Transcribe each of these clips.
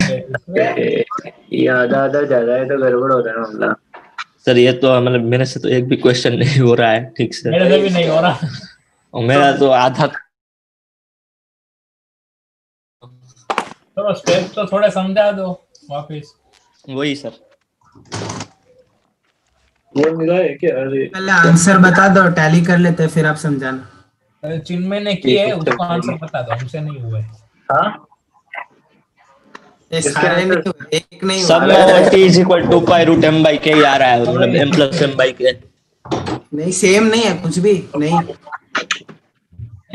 ये आधा आधा ज्यादा है तो गड़बड़ होता है मामला। सर ये तो मतलब मेरे से तो एक भी क्वेश्चन नहीं हो रहा है ठीक से। मेरे से भी नहीं हो रहा। और मेरा तो आधा। चलो स्टेप तो थोड़े समझा दो वापिस। वही सर। ये मिला है क्या? अरे पहले आंसर बता दो, टैली कर लेते हैं, फिर आप समझाना। अरे चिन्मय ने किए है, उसको आंसर बता दो, हमसे नहीं हुए। हाँ ये इसके सारे आंसर नहीं हुए, एक नहीं सब हुआ। में t is equal to pi root m by k आ रहा है, मतलब m प्लस m बाई के। नहीं सेम नहीं है कुछ भी नहीं।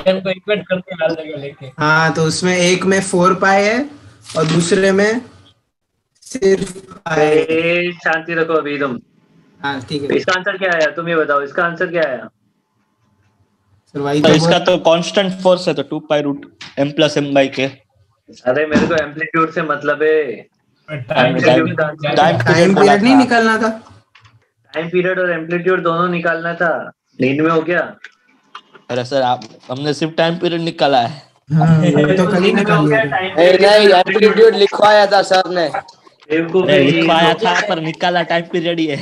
एम को इक्वेट करके डाल देगा लेके। हाँ तो उसमें एक में 4 पाई है और दूसरे में सिर्फ पाई है। ए, शांति रखो अभी तुम। हाँ ठीक है इसका आंसर क्या आया तुम ये बताओ, इसका आंसर क्या आया? सर वही तो तो इसका तो कांस्टेंट फोर्स है तो 2 pi root m plus m by k. अरे मेरे को एम्पलीट्यूड से मतलब है। टाइम टाइम पीरियड नहीं निकालना था। टाइम पीरियड और एम्पलीट्यूड दोनों निकालना था। नींद में हो क्या? अरे सर आप हमने सिर्फ टाइम पीरियड निकाला है। हाँ वो तो कल ही निकाल लिया था। नहीं एम्पलीट्यूड लिखवाया था सर ने। अरे लिखवाया था पर निकाला टाइम पीरियड ही है।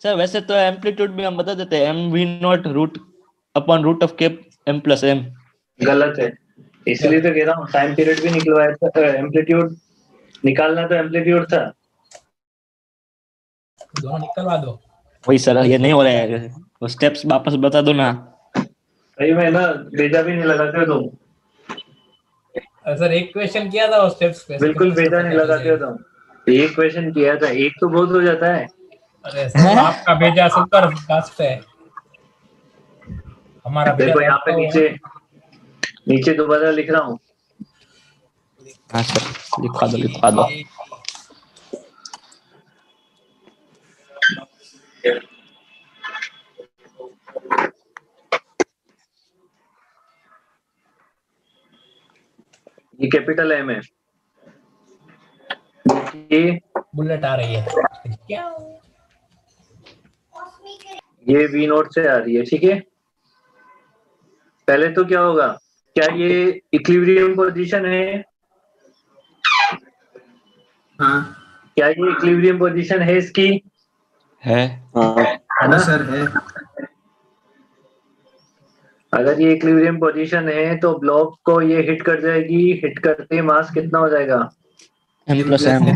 सर वैसे तो एम्पलीट्यूड भी हम बता देते हैं m v naught root upon root of k m plus m। गलत है, इसलिए तो कह रहा हूँ टाइम पीरियड भी निकलवाया था, एम्पलीट्यूड निकालना तो एम्पलीट्यूड था। दोनों निकलवा दो। वही सर ये नहीं हो रहा है, वो स्टेप्स वापस बता दो ना। सही में ना, भेजा भी नहीं लगाते हो तुम। सर एक क्वेश्चन किया था उस स्टेप्स पे। बिल्कुल भेजा नहीं लगाते हो तुम। एक क्वेश्चन किया था, एक तो बहुत हो जाता है। अरे सर आपका भेजा सुपर फास्ट है, हमारा भेजा देखो यहाँ पे नीचे नीचे दोबारा लिख रहा हूँ। हाँ सर लिखवा दो लिखवा दो। ये कैपिटल एम है, ये बुलेट आ रही है क्या? ये वी नोट से आ रही है, ठीक है। पहले तो क्या होगा, क्या ये इक्विलिब्रियम पोजीशन है? हाँ क्या ये इक्विलिब्रियम पोजीशन है इसकी? है है ना सर है। अगर ये इक्विलिब्रियम पोजीशन है तो ब्लॉक को ये हिट कर जाएगी, हिट करते मास कितना हो जाएगा? m plus m।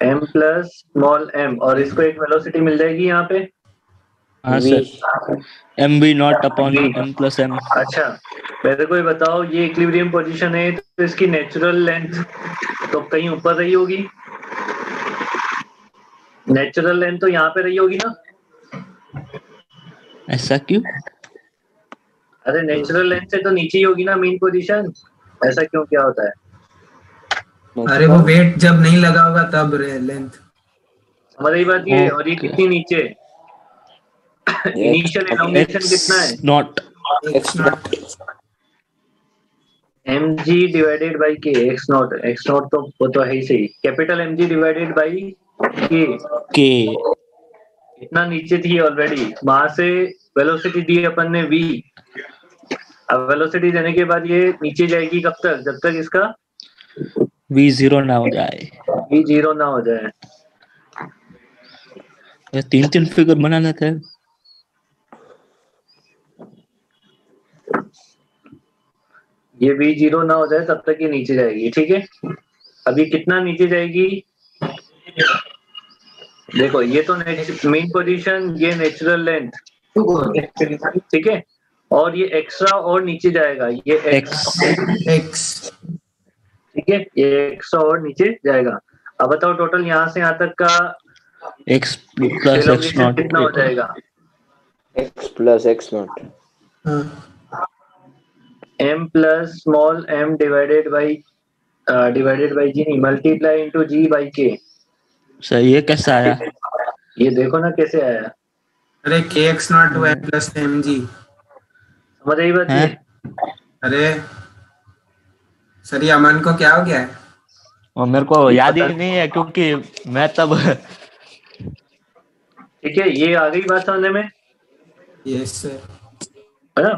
m plus small m, और इसको एक वेलोसिटी मिल जाएगी यहाँ पे। हाँ sir m v not upon m plus m। अच्छा मेरे को ये बताओ, ये इक्विलिब्रियम पोजीशन है तो इसकी नेचुरल लेंथ तो कहीं ऊपर रही होगी। नेचुरल लेंथ तो यहाँ पे रही होगी ना। ऐसा क्यों? अरे नेचुरल लेंथ से तो नीचे ही होगी ना मीन पोजीशन। ऐसा क्यों, क्या होता है? अरे वो वेट जब नहीं लगा होगा तब लेंथ। समझ रही बात ये? और ये कितनी नीचे? इनिशियल एलोंगेशन कितना है? Not x not mg divided by के। एक्स नॉट तो वो तो है ही सही। कैपिटल mg डिवाइडेड बाई के। के इतना नीचे थी ऑलरेडी, वहां से वेलोसिटी दी अपन ने v। अब वेलोसिटी देने के बाद ये नीचे जाएगी कब तक? जब तक इसका v जीरो ना हो जाए। v जीरो ना हो जाए। ये तीन तीन फिगर बनाना था। ये v जीरो ना हो जाए तब तक ये नीचे जाएगी, ठीक है। अभी कितना नीचे जाएगी देखो, ये तो मेन पोजीशन, ये नेचुरल लेंथ, ठीक है। और ये एक्स्ट्रा और नीचे जाएगा, ये एक्स ठीक है, ये एक्स्ट्रा और नीचे जाएगा। अब बताओ टोटल यहाँ से यहाँ तक का x प्लस x नॉट कितना हो जाएगा? X plus X naught m plus small m divided by G नहीं, multiply into g by k। सही है। कैसा आया? ये देखो ना कैसे आया। अरे के एक्स नॉट हुआ है प्लस एम जी। समझ आई बात ये? अरे सर ये अमन को क्या हो गया है? और मेरे को याद ही नहीं है क्योंकि मैं तब ठीक है, ये आ गई बात समझने में, यस सर। है ना।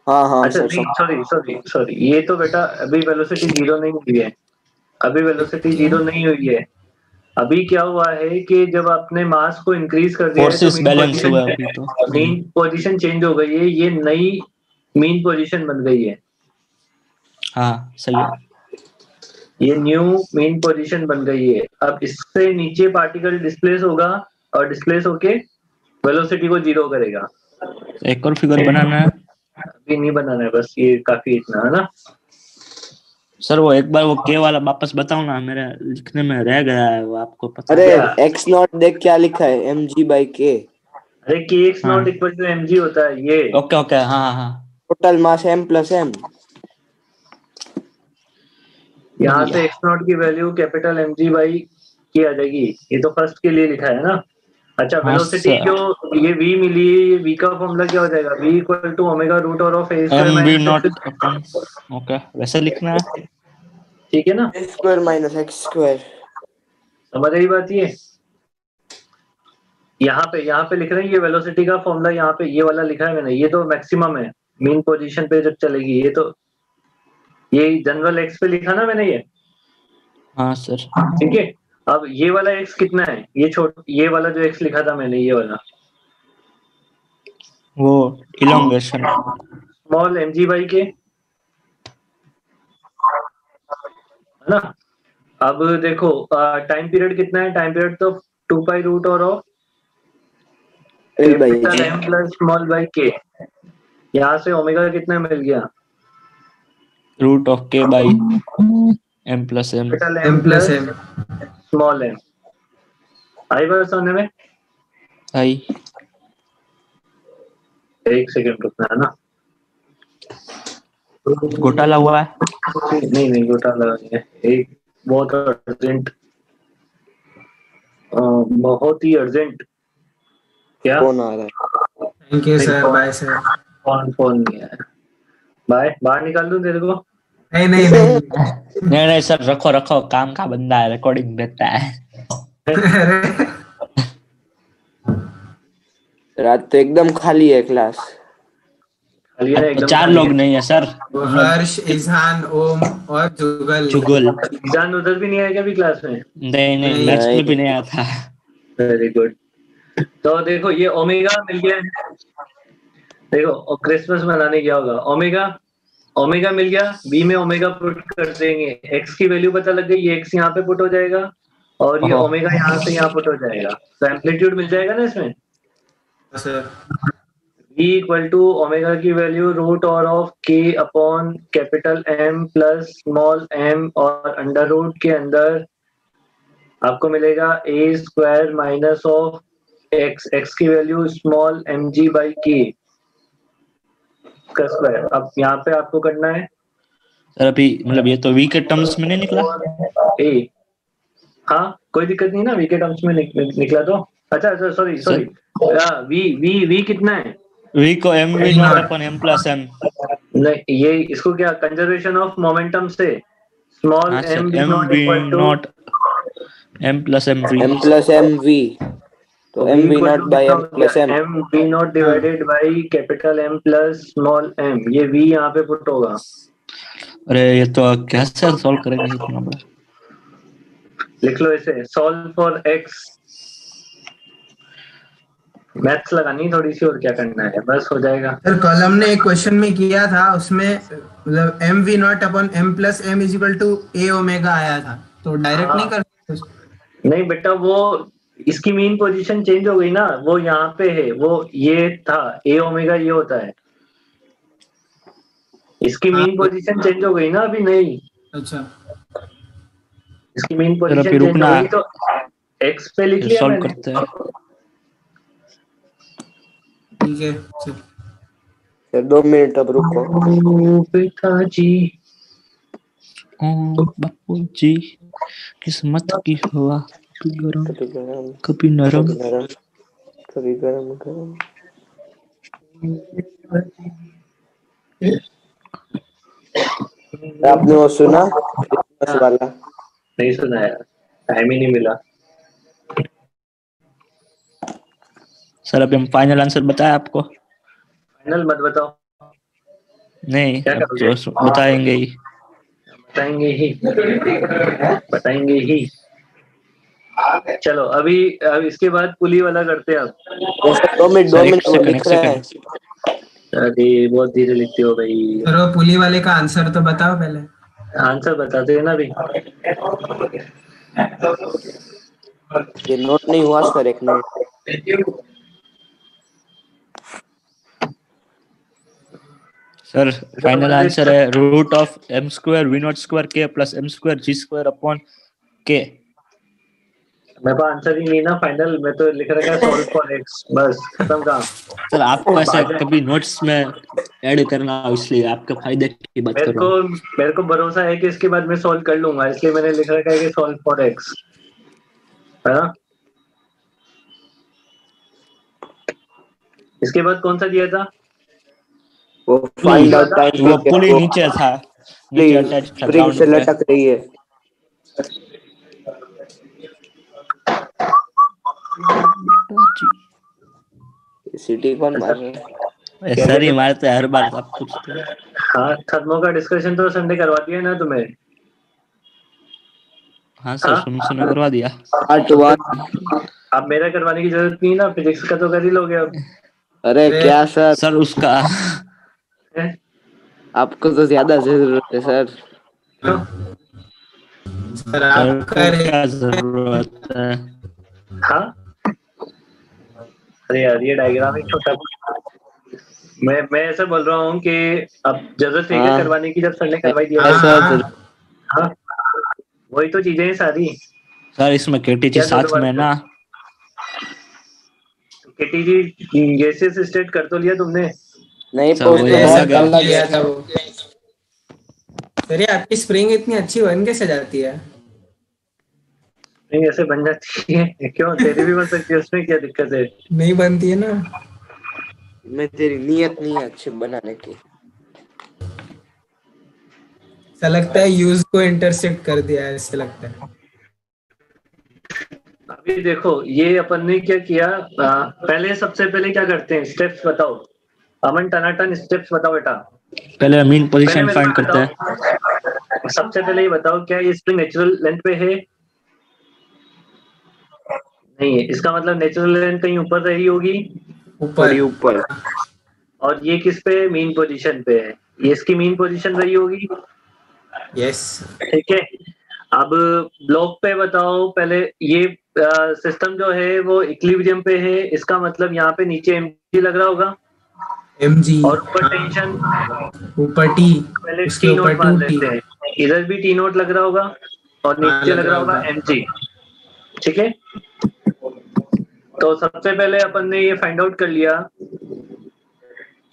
हाँ हाँ अच्छा सर नहीं, सॉरी, ये तो बेटा अभी वेलोसिटी जीरो नहीं हुई है, अभी वेलोसिटी जीरो नहीं हुई है। अभी क्या हुआ है कि जब आपने मास को इंक्रीज कर दिया है तो फोर्सेस बैलेंस हुआ है अभी तो। मीन पोजीशन चेंज हो गई है, ये नई मीन पोजीशन बन गई है, हाँ सही है। ये न्यू मीन पोजीशन बन गई है। अब इससे नीचे पार्टिकल डिस्प्लेस होगा और डिस्प्लेस होके वेलोसिटी को जीरो करेगा। एक और फिगर बनाना है अभी नहीं बनाना है, बस ये काफी इतना है ना। सर। वो एक बार वो के वाला वापस बताओ ना, मेरे लिखने में रह गया है वो, आपको पता अरे क्या? एक्स नॉट देख क्या लिखा है, mg/k। अरे के एक्स हाँ। Naught equal to m g होता है ये। ओके ओके, हाँ हाँ। Total mass m+m। यहाँ से एक्स नॉट की value capital M g by की आ जाएगी, ये तो फर्स्ट के लिए लिखा है ना। अच्छा हाँ वेलोसिटी सर। जो ये v मिली है, ये v का फॉर्मूला क्या हो जाएगा? v equal to omega root और of A square M we naught minus, अपन, ओके वैसे लिखना है। ठीक है ना? a² - x²। समझ रही बात? ये यहाँ पे लिख रहे हैं, ये वेलोसिटी का फॉर्मूला यहाँ पे ये वाला लिखा है मैंने, ये तो मैक्सिमम है मीन पोजीशन पे जब चलेगी। ये तो ये जनरल एक्स पे लिखा ना मैंने ये, हाँ सर। ठीक है। अब ये वाला एक्स कितना है? ये वाला जो एक्स लिखा था मैंने, ये वाला वो elongation. Small m g by k, है ना। अब देखो टाइम पीरियड कितना है? टाइम पीरियड तो 2 पाई रूट और of capital M plus small by K. यहाँ से ओमेगा कितना मिल गया? Root of K by m+m। Capital m M plus plus m। Small M. आई बात समझने में? आई। एक सेकंड रुकना है ना। घोटाला हुआ है। नहीं घोटाला नहीं है, एक बहुत अर्जेंट, बहुत ही अर्जेंट। क्या? कौन आ रहा है? Thank you sir, bye sir. Phone नहीं आया। बाय, बाहर निकाल दूं तेरे को? नहीं नहीं नहीं। नहीं सर, रखो रखो, काम का बंदा है, रिकॉर्डिंग देता है। अरे रात तो एकदम खाली है क्लास। खाली है ना? एकदम 4 खाली लोग है। नहीं है सर। वो हर्ष, इजहान, ओम और जुगल। चुगल। जान उधर भी नहीं आएगा भी क्लास में? नहीं नहीं। मैथ्स में भी नहीं आया था। Very good. तो देखो ये ओमेगा मिल गया है। देखो और क्रिसमस मनाने क्या होगा? ओमेगा मिल गया, बी में ओमेगा पुट कर देंगे, एक्स की वैल्यू पता लग गई, ये एक्स यहाँ पे पुट हो जाएगा और ये ओहो। ओमेगा यहाँ से यहाँ पुट हो जाएगा, तो एम्पलीट्यूड मिल जाएगा ना इसमें। Sir v equal to omega की वैल्यू रूट और of k upon capital M plus small m और अंडर रूट के अंदर आपको मिलेगा a square minus of x की value small mg by k का स्क्वायर। अब यहाँ पे आपको करना है सर अभी मतलब ये तो वी के टर्म्स में नहीं निकला। a, हाँ कोई दिक्कत नहीं ना, v के टर्म्स में निकला तो। अच्छा सॉरी v कितना है? वी को M we not upon m+m। नहीं ये इसको क्या कंजर्वेशन ऑफ मोमेंटम से स्मॉल हाँ sir, m m naught v equal to naught m+m v। m+mv, तो mv0/m+m। m v naught divided by capital M plus small m। ये v यहाँ पे पुट होगा। अरे ये तो कैसे सॉल्व करेंगे इतना बड़ा? लिख लो इसे, सॉल्व फॉर x। मैथ्स लगानी थोड़ी सी, और क्या करना है, बस हो जाएगा। सर कल हमने एक क्वेश्चन में किया था, उसमें मतलब m we naught upon m plus m is equal to a omega आया था, तो डायरेक्ट नहीं कर सकते? नहीं बेटा, वो इसकी मीन पोजीशन चेंज हो गई ना, वो यहाँ पे है, वो ये था a ओमेगा ये होता है, इसकी मीन पोजीशन चेंज हो गई ना अभी। नहीं अच्छा इसकी मीन अभी पोजीशन चेंज हो रुकना, गई तो x पे लिख लिया सॉल्व मैंने। करते हैं। ठीक है सर। सर 2 मिनट अब रुको। ओ पिताजी, ओ बापू जी, किस्मत की हवा कभी गरम कभी गरम कभी नरम। कभी नरम कभी गरम गरम। आपने वो सुना क्रिसमस वाला? नहीं सुना यार, टाइम ही नहीं मिला। सर अभी हम फाइनल आंसर बताया आपको। फाइनल मत बताओ। नहीं, क्या अब करोगे? तो बताएंगे ही। बताएंगे ही। चलो अभी अब इसके बाद पुली वाला करते हैं अब। जैसे 2 मिनट सर एक वो सेकंड, लिख एक रहे हैं। सेकंड। अरे बहुत धीरे लिखते हो भाई। चलो पुली वाले का आंसर तो बताओ पहले। आंसर बताते हैं ना अभी। ये नोट नहीं हुआ सर, 1 मिनट। सर फाइनल आंसर है root of M square V naught square K plus M square G square upon K. मेरे पास आंसर ही नहीं ना फाइनल में, तो लिख रखा है सॉल्व फॉर एक्स, बस खत्म काम। सर आपको ऐसे कभी नोट्स में ऐड करना हो, इसलिए आपके फायदे की बात कर रहा हूँ। मेरे को भरोसा है कि इसके बाद मैं सॉल्व कर लूंगा, इसलिए मैंने लिख रखा है कि सॉल्व फॉर एक्स, है ना। इसके बाद कौन सा दिया था? वो फाइंड आउट टाइम वो पुली नीचे था, नीचे अटैच था स्प्रिंग ग्राउंड से पे। लटक रही है। सिटी कौन मार रहा है? सर ही मारते हैं हर बार, आप पूछते हैं। हाँ, थर्मो का डिस्कशन तो संडे करवा दिया ना तुम्हें। हाँ सर, सुना करवा दिया। पार्ट 1। अब मेरा करवाने की जरूरत नहीं ना, फिजिक्स का तो कर ही लोगे अब। अरे क्या सर, सर उसका आपको तो ज्यादा जरूरत है सर। सर आपका क्या जरूरत है? हाँ, अरे यार ये डायग्राम ही छोटा। मैं ऐसा बोल रहा हूँ कि अब जरूरत है क्या हाँ। करवाने की, जब सर ने करवाई दिया। हाँ सर, हाँ, वही तो चीजें हैं सारी। सर इसमें केटीजी क्या साथ में ना। केटीजी गैसेस स्टेट कर तो लिया तुमने? नहीं सर पोस्ट वो तो बहुत अलग है। कम लग लिया गया था वो। सर ये आपकी स्प्रिंग इतनी अच्छी बन कैसे जाती है? नहीं ऐसे बन जाती है क्यों? तेरी भी बन सकती है, उसमें क्या दिक्कत है? नहीं बनती है ना। मैं तेरी नीयत नहीं है अच्छे बनाने की। ऐसा लगता है यूज को इंटरसेक्ट कर दिया है, ऐसे लगता है। अभी देखो ये अपन ने क्या किया, पहले सबसे पहले क्या करते हैं, स्टेप्स बताओ। अमन टनाटन स्टेप्स बताओ बेटा। पहले मीन पहले पोजीशन मेरे फाइंड को करते हैं। बताओ, सबसे पहले ये बताओ क्या ये स्प्रिंग नेचुरल लेंथ पे है? नहीं है, इसका मतलब नेचुरल लेंथ कहीं ऊपर रही होगी। थोड़ी ऊपर। ऊपर। और ये किस पे? मीन पोजीशन पे है, ये इसकी मीन पोजीशन रही होगी। यस। ठीक है, अब ब्लॉक पे बताओ पहले। ये सिस्टम जो है वो इक्विलिब्रियम पे है, इसका मतलब यहाँ पे नीचे एमजी लग रहा होगा mg। और ऊपर टेंशन ऊपर टी, पहले उसके टी ऊपर नोट मान 2t। लेते हैं। इधर भी टी नोट लग रहा होगा और हाँ नीचे लग लग रहा रहा होगा होगा। एमजी। ठीक है, तो सबसे पहले अपन ने ये फाइंड आउट कर लिया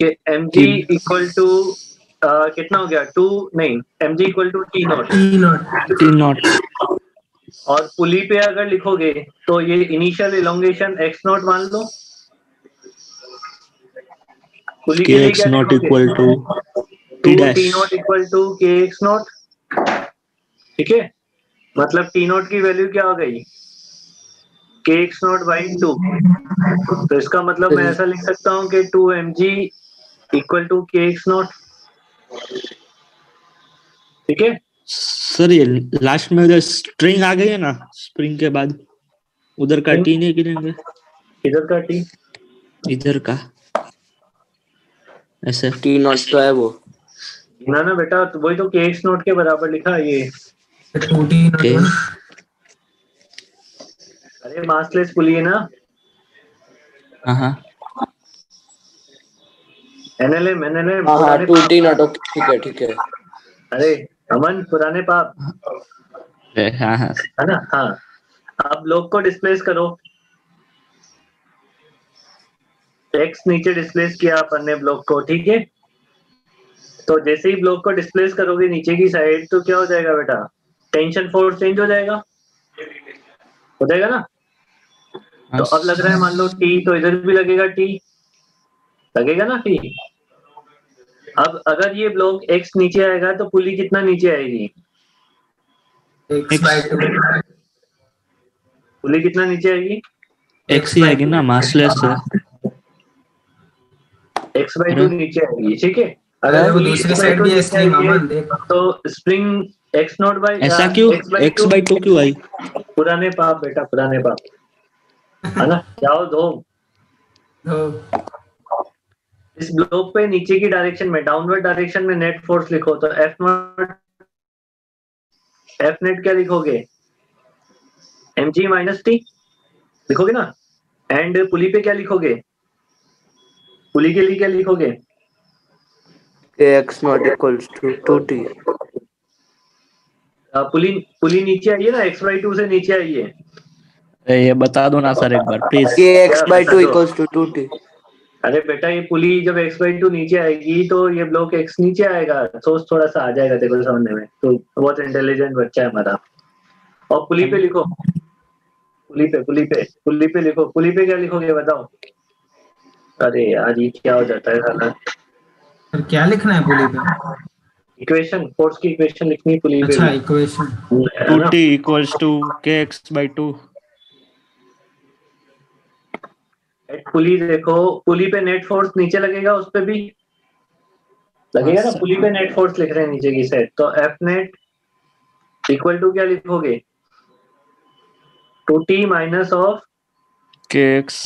कि mg इक्वल टू कितना हो गया, 2 नहीं, mg equal to t naught. T naught. T naught और पुली पे अगर लिखोगे तो ये इनिशियल इलोंगेशन एक्स नॉट मान लो। पुली के के लिए एक्स क्या नॉट लिखोगे? Equal to t 2 dash. T naught equal to के एक्स नॉट। ठीक है, मतलब टी नॉट की वैल्यू क्या हो गई? के एक्स नॉट बाई 2। तो इसका मतलब मैं ऐसा लिख सकता हूँ कि 2 mg इक्वल टू के एक्स नॉट। ठीक है, सर ये लास्ट में उधर स्ट्रिंग आ गई है ना, स्प्रिंग के बाद उधर का टी नहीं गिनेंगे, इधर का टी, इधर का ऐसे। टी नॉट तो है वो। ना ना बेटा, तो वही तो के एक्स नॉट के बराबर लिखा है ये। 2t not Okay. 1। अरे मासलेस पुली है ना, हाँ हाँ एनएलएम हाँ हाँ पुराने 2t पाप। नॉट। ठीक है ठीक है। अरे अमन, पुराने पाप, हाँ हाँ। है ना। हाँ, अब लोग को डिस्प्लेस करो। एक्स नीचे डिस्प्लेस किया अपन ने ब्लॉक को। ठीक है, तो जैसे ही ब्लॉक को डिस्प्लेस करोगे नीचे की साइड, तो क्या हो जाएगा बेटा? टेंशन फोर्स चेंज हो जाएगा, हो जाएगा ना। तो अब लग रहा है मान लो टी, तो इधर भी लगेगा टी, लगेगा ना टी। अब अगर ये ब्लॉक एक्स नीचे आएगा तो पुली कितना नीचे आएगी? x/2। पुली कितना नीचे आएगी? एक्स ही आएगी ना, मासलेस है। x/2 नीचे आएगी। ठीक है, अरे वो पुली दूसरी x by साइड 2 भी है नीचे स्प्रिंग, आएगी अमन देख। तो स्प्रिंग x नॉट बाई ऐसा क्यों? x by 2 क्यों आई? पुराने पाप बेटा, पुराने पाप है ना। जाओ धो। तो इस ब्लॉक पे नीचे की डायरेक्शन में, डाउनवर्ड डायरेक्शन में नेट फोर्स लिखो तो एफ नेट क्या लिखोगे? mg माइनस टी लिखोगे ना। एंड पुली पे क्या लिखोगे? पुली के लिए क्या लिखोगे? kx not equals to 2t। Puli Puli नीचे आई है ना, x by 2 से नीचे आई है। ये बता दो ना सर एक बार प्लीज। kx by बता 2 दो। equals to 2t। अरे बेटा ये पुली जब x by 2 नीचे आएगी तो ये ब्लॉक x नीचे आएगा, सोच थोड़ा सा आ जाएगा देखो समझने में। तो बहुत इंटेलिजेंट बच्चा है हमारा। और पुली पे लिखो, पुली पे लिखो। पुली पे क्या लिखोगे बताओ? अरे यार ये क्या हो जाता है साला। फिर क्या लिखना है पुली पे? इक्वेशन, फोर्स की इक्वेशन लिखनी है पुली पे अच्छा भी, इक्वेशन। है ना। 2t equals to kx by 2। पुली देखो, पुली पे नेट फोर्स नीचे लगेगा, उस पे भी लगेगा ना। हाँ, पुली पे नेट फोर्स लिख रहे हैं नीचे की साइड, तो एफ नेट इक्वल टू क्या लिखोगे? 2t माइनस ऑफ kx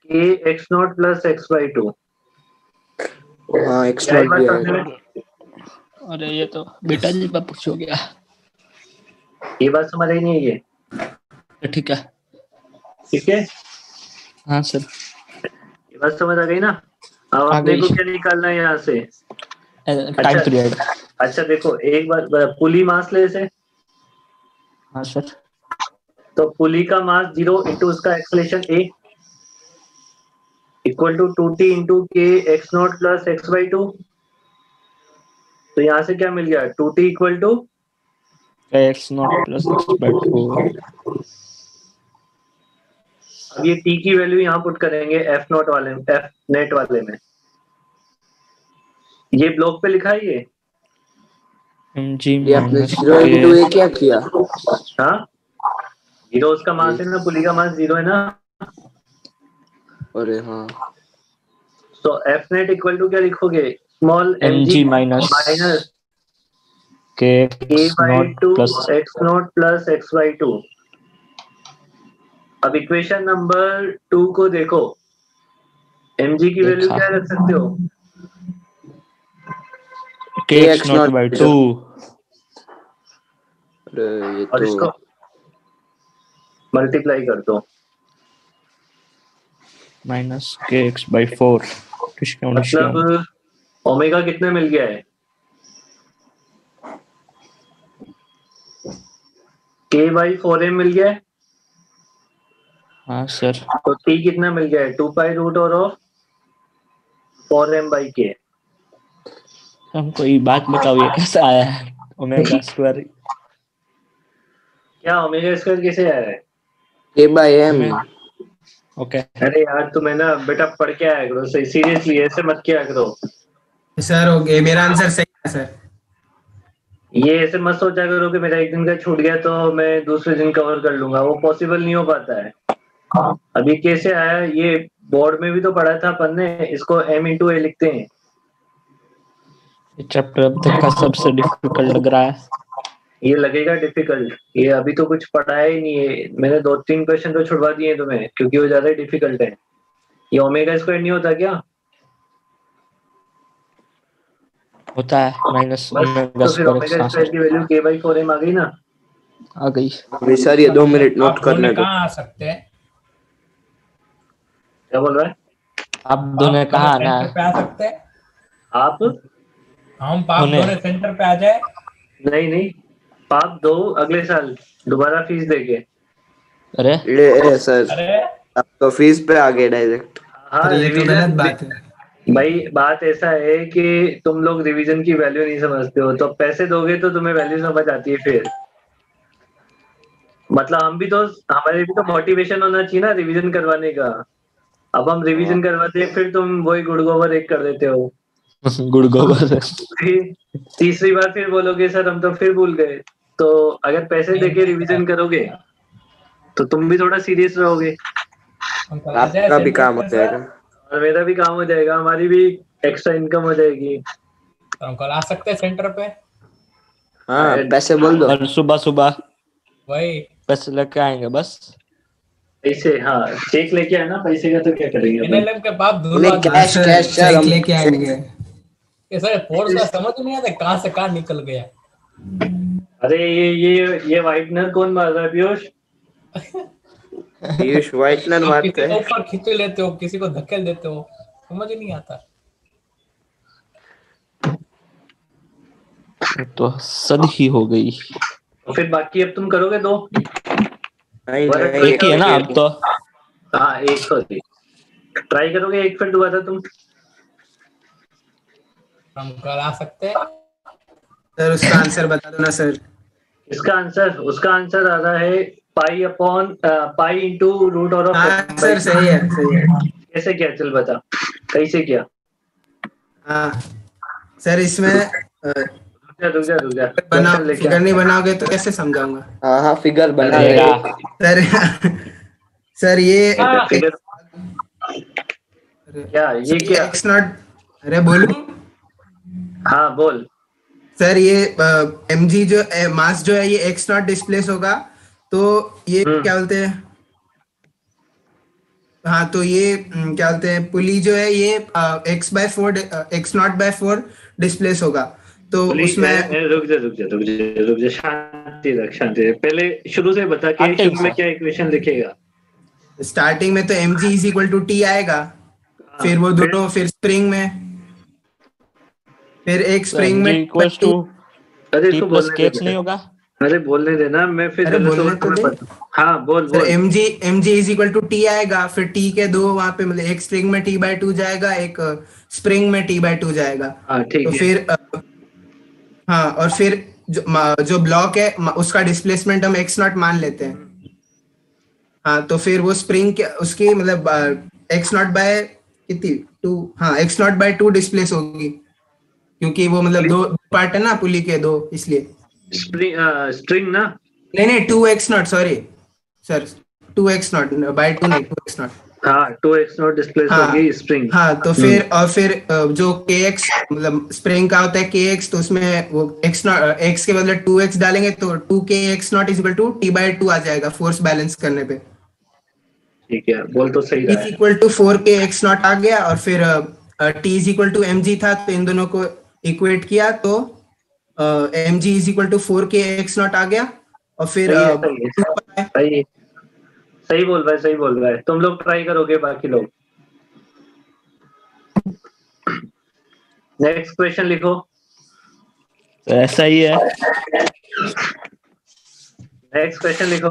के x naught plus X by 2। हाँ x क्या not भी बात आएगा। समझ में? अरे ये तो बेटा जी का पूछ हो गया। ये बात समझ आई नहीं है ये? ठीक है। ठीक है, हाँ सर ये बात समझ आ गई ना। अब आ अपने गई। को क्या निकालना है यहाँ से? Time period. अच्छा देखो एक बार, पुली मास ले से, हाँ सर। तो पुली का मास 0 इंटू उसका acceleration a equal to 2t into K x naught plus X by 2। तो यहाँ से क्या मिल गया? 2t equal to kx not plus x by 2। अब ये t की वैल्यू यहाँ पुट करेंगे एफ नॉट वाले में, एफ नेट वाले में। ये ब्लॉक पे लिखा है ये। mg ये आपने minus 0 into a k। क्या किया? हाँ 0 उसका मास है ना, पुली का मास 0 है ना। अरे हाँ तो एफ नेट इक्वल टू क्या लिखोगे? Small mg mg minus minus kx k by not 2 plus x naught plus X by 2। अब इक्वेशन नंबर 2 को देखो, mg की वैल्यू देखा। क्या रख सकते हो? kx not by 2 अरे ये और इसको तो मल्टीप्लाई कर दो, minus kx by 4। मतलब ओमेगा कितने मिल गया है? k बाई 4m मिल गया है। हाँ सर। तो t कितना मिल गया है? 2 पाई रूट और ऑफ 4m बाई k। हमको ये बात बताओ ये कैसे आया है ओमेगा स्क्वायर? क्या ओमेगा स्क्वायर कैसे आया है? a by m। ओके अरे यार तुम्हें ना बेटा पढ़ के आया करो, सही सीरियसली ऐसे मत किया करो। सर ओके मेरा आंसर सही है सर। ये ऐसे मत सोचा करो कि मेरा एक दिन का छूट गया तो मैं दूसरे दिन कवर कर लूंगा, वो पॉसिबल नहीं हो पाता है। अभी कैसे आया ये? बोर्ड में भी तो पढ़ा था अपन ने, इसको m इंटू ए लिखते हैं। ये चैप्टर अब तक का सबसे डिफिकल्ट लग रहा है। ये लगेगा डिफिकल्ट, ये अभी तो कुछ पढ़ाया ही नहीं है मैंने। 2-3 क्वेश्चन तो छुड़वा दिए तुम्हें क्योंकि वो ज्यादा डिफिकल्ट है। ये ओमेगा स्क्वायर नहीं होता क्या? होता है माइनस बस ओमेगा तो फिर स्क्वायर ओमेगा हाँ स्क्वायर सर की वैल्यू k बाई 4m आ गई ना। आ गई। अभी सर ये 2 मिनट नोट आप करने दोनों दो। कहाँ आ सकते हैं? क्या बोल रहा है? आप दोनों कहाँ आना सेंटर पे है? आ सकते हैं? आप हम पाप होने। दोनों सेंटर पे आ जाए। नहीं नहीं, पाप दो अगले साल दोबारा फीस देके। अरे ले सर अरे आप तो फीस पे आ गए डायरेक्ट। हाँ सर ये तो गलत रिवीजन बात है। भाई, बात ऐसा है कि तुम लोग रिवीजन की वैल्यू नहीं समझते हो, तो पैसे दोगे तो तुम्हें वैल्यू समझ आती है फिर। मतलब हम भी तो, हमारे भी तो मोटिवेशन होना चाहिए ना रिवीजन करवाने का। अब हम रिवीजन करवाते हैं फिर तुम वही गुड़ गोबर एक कर देते हो। गुड़ गोबर। फिर तीसरी बार फिर बोलोगे सर हम तो फिर भूल गए। तो अगर पैसे देके रिवीजन करोगे तो तुम भी थोड़ा सीरियस रहोगे हम कल आ जाए आपका भी सेंटर काम हो पे सर। जाएगा। और मेरा भी काम हो जाएगा, हमारी भी एक्स्ट्रा इनकम हो जाएगी। तो हम कल आ सकते हैं सेंटर पे। हाँ पैसे बोल दो। और सुबह सुबह वही पैसे लेके आएंगे बस। पैसे, हाँ चेक लेके आना, पैसे का तो क्या करेंगे अपन। एनएलएम के पाप नहीं धुलवा दो। Cash sir cash sir cheque हम लेके आएंगे। ये सर फोर्स का समझ नहीं आता कहाँ से कहाँ निकल गया। अरे ये व्हाइटनर कौन मार रहा है पीयूष? पीयूष व्हाइटनर आप मारते किसी को हैं। ऊपर खींच लेते हो, किसी को धकेल देते हो, समझ ही नहीं आता। तो सद ही हो गई। तो फिर बाकी अब तुम करोगे दो? नहीं वर्क नहीं एक ही है ना अब तो। हाँ एक, सॉरी ट्राई करोगे एक, फिर दोबारा तुम। हम कल आ सकते हैं। सर उसका आंसर बता दो ना सर। इसका आंसर, उसका आंसर आ रहा है pi upon pi into root और हाँ सर सही है सही है। कैसे क्या, चल बता कैसे क्या। हाँ सर इसमें रुक जा बना क्वेश्चन लेके फिगर आ। नहीं बनाओगे तो कैसे समझाऊंगा हाँ हाँ फिगर बना अरे, रहे। सर। सर ये हाँ। फिगर क्या, ये क्या? एक्स नॉट, अरे बोलूं हाँ बोल। सर ये एम जी जो मास जो है ये एक्स नॉट डिस्प्लेस होगा, तो ये क्या बोलते हैं, हाँ तो ये क्या बोलते हैं पुली जो है ये x by four, x naught by four displace होगा, तो उसमें रुक जा शांति रख, शांति रख। पहले शुरू से बता के आते ही शुरू में सर। क्या इक्वेशन लिखेगा। स्टार्टिंग में तो m g is equal to t आएगा, फिर वो दोनों फिर स्प्रिंग में, फिर एक स्प्रिंग में इक्वल्स टू अरे टी इसको प्लस बोलने के एक्स दे, नहीं होगा। अरे बोलने देना, मैं फिर अरे गलत बोलने हो तो मैं दे। बता। हाँ बोल सर बोल। M g is equal to t आएगा, फिर टी के दो वहां पे मतलब एक स्ट्रिंग में टी बाय टू जाएगा, एक स्प्रिंग में टी बाय टू जाएगा, हाँ ठीक तो है। फिर हाँ और फिर जो ब्लॉक है उसका डिस्प्लेसमेंट हम एक्स नॉट मान लेते हैं, हाँ तो फिर वो स्प्रिंग के उसकी मतलब एक्स नॉट बाय कितनी टू, हाँ x naught by to displace होगी, क्योंकि वो मतलब दो पार्ट है ना पुली के दो, इसलिए स्ट्रिंग ना। नहीं two x naught, sorry sir, two x naught by two नहीं, टू एक्स नॉट। हाँ 2x नॉट डिस्प्लेस हाँ होगी स्प्रिंग। हाँ तो फिर और फिर जो के एक्स मतलब स्प्रिंग का होता है के एक्स, तो उसमें वो एक्स नॉट एक्स के बदले टू एक्स डालेंगे तो टू के x naught is equal to T by two आ जाएगा फोर्स बैलेंस करने पे। ठीक है, बोल तो सही रहा इज है। Equal to four k x naught आ गया, और फिर t is equal to m g था, तो इन दोनों को इक्वेट किया तो m g is equal to four k x naught आ गया, और फिर सही सही बोल रहा है, सही बोल रहा है। तुम लोग ट्राई करोगे, बाकी लोग नेक्स्ट क्वेश्चन लिखो। तो ऐसा ही है। नेक्स्ट क्वेश्चन लिखो।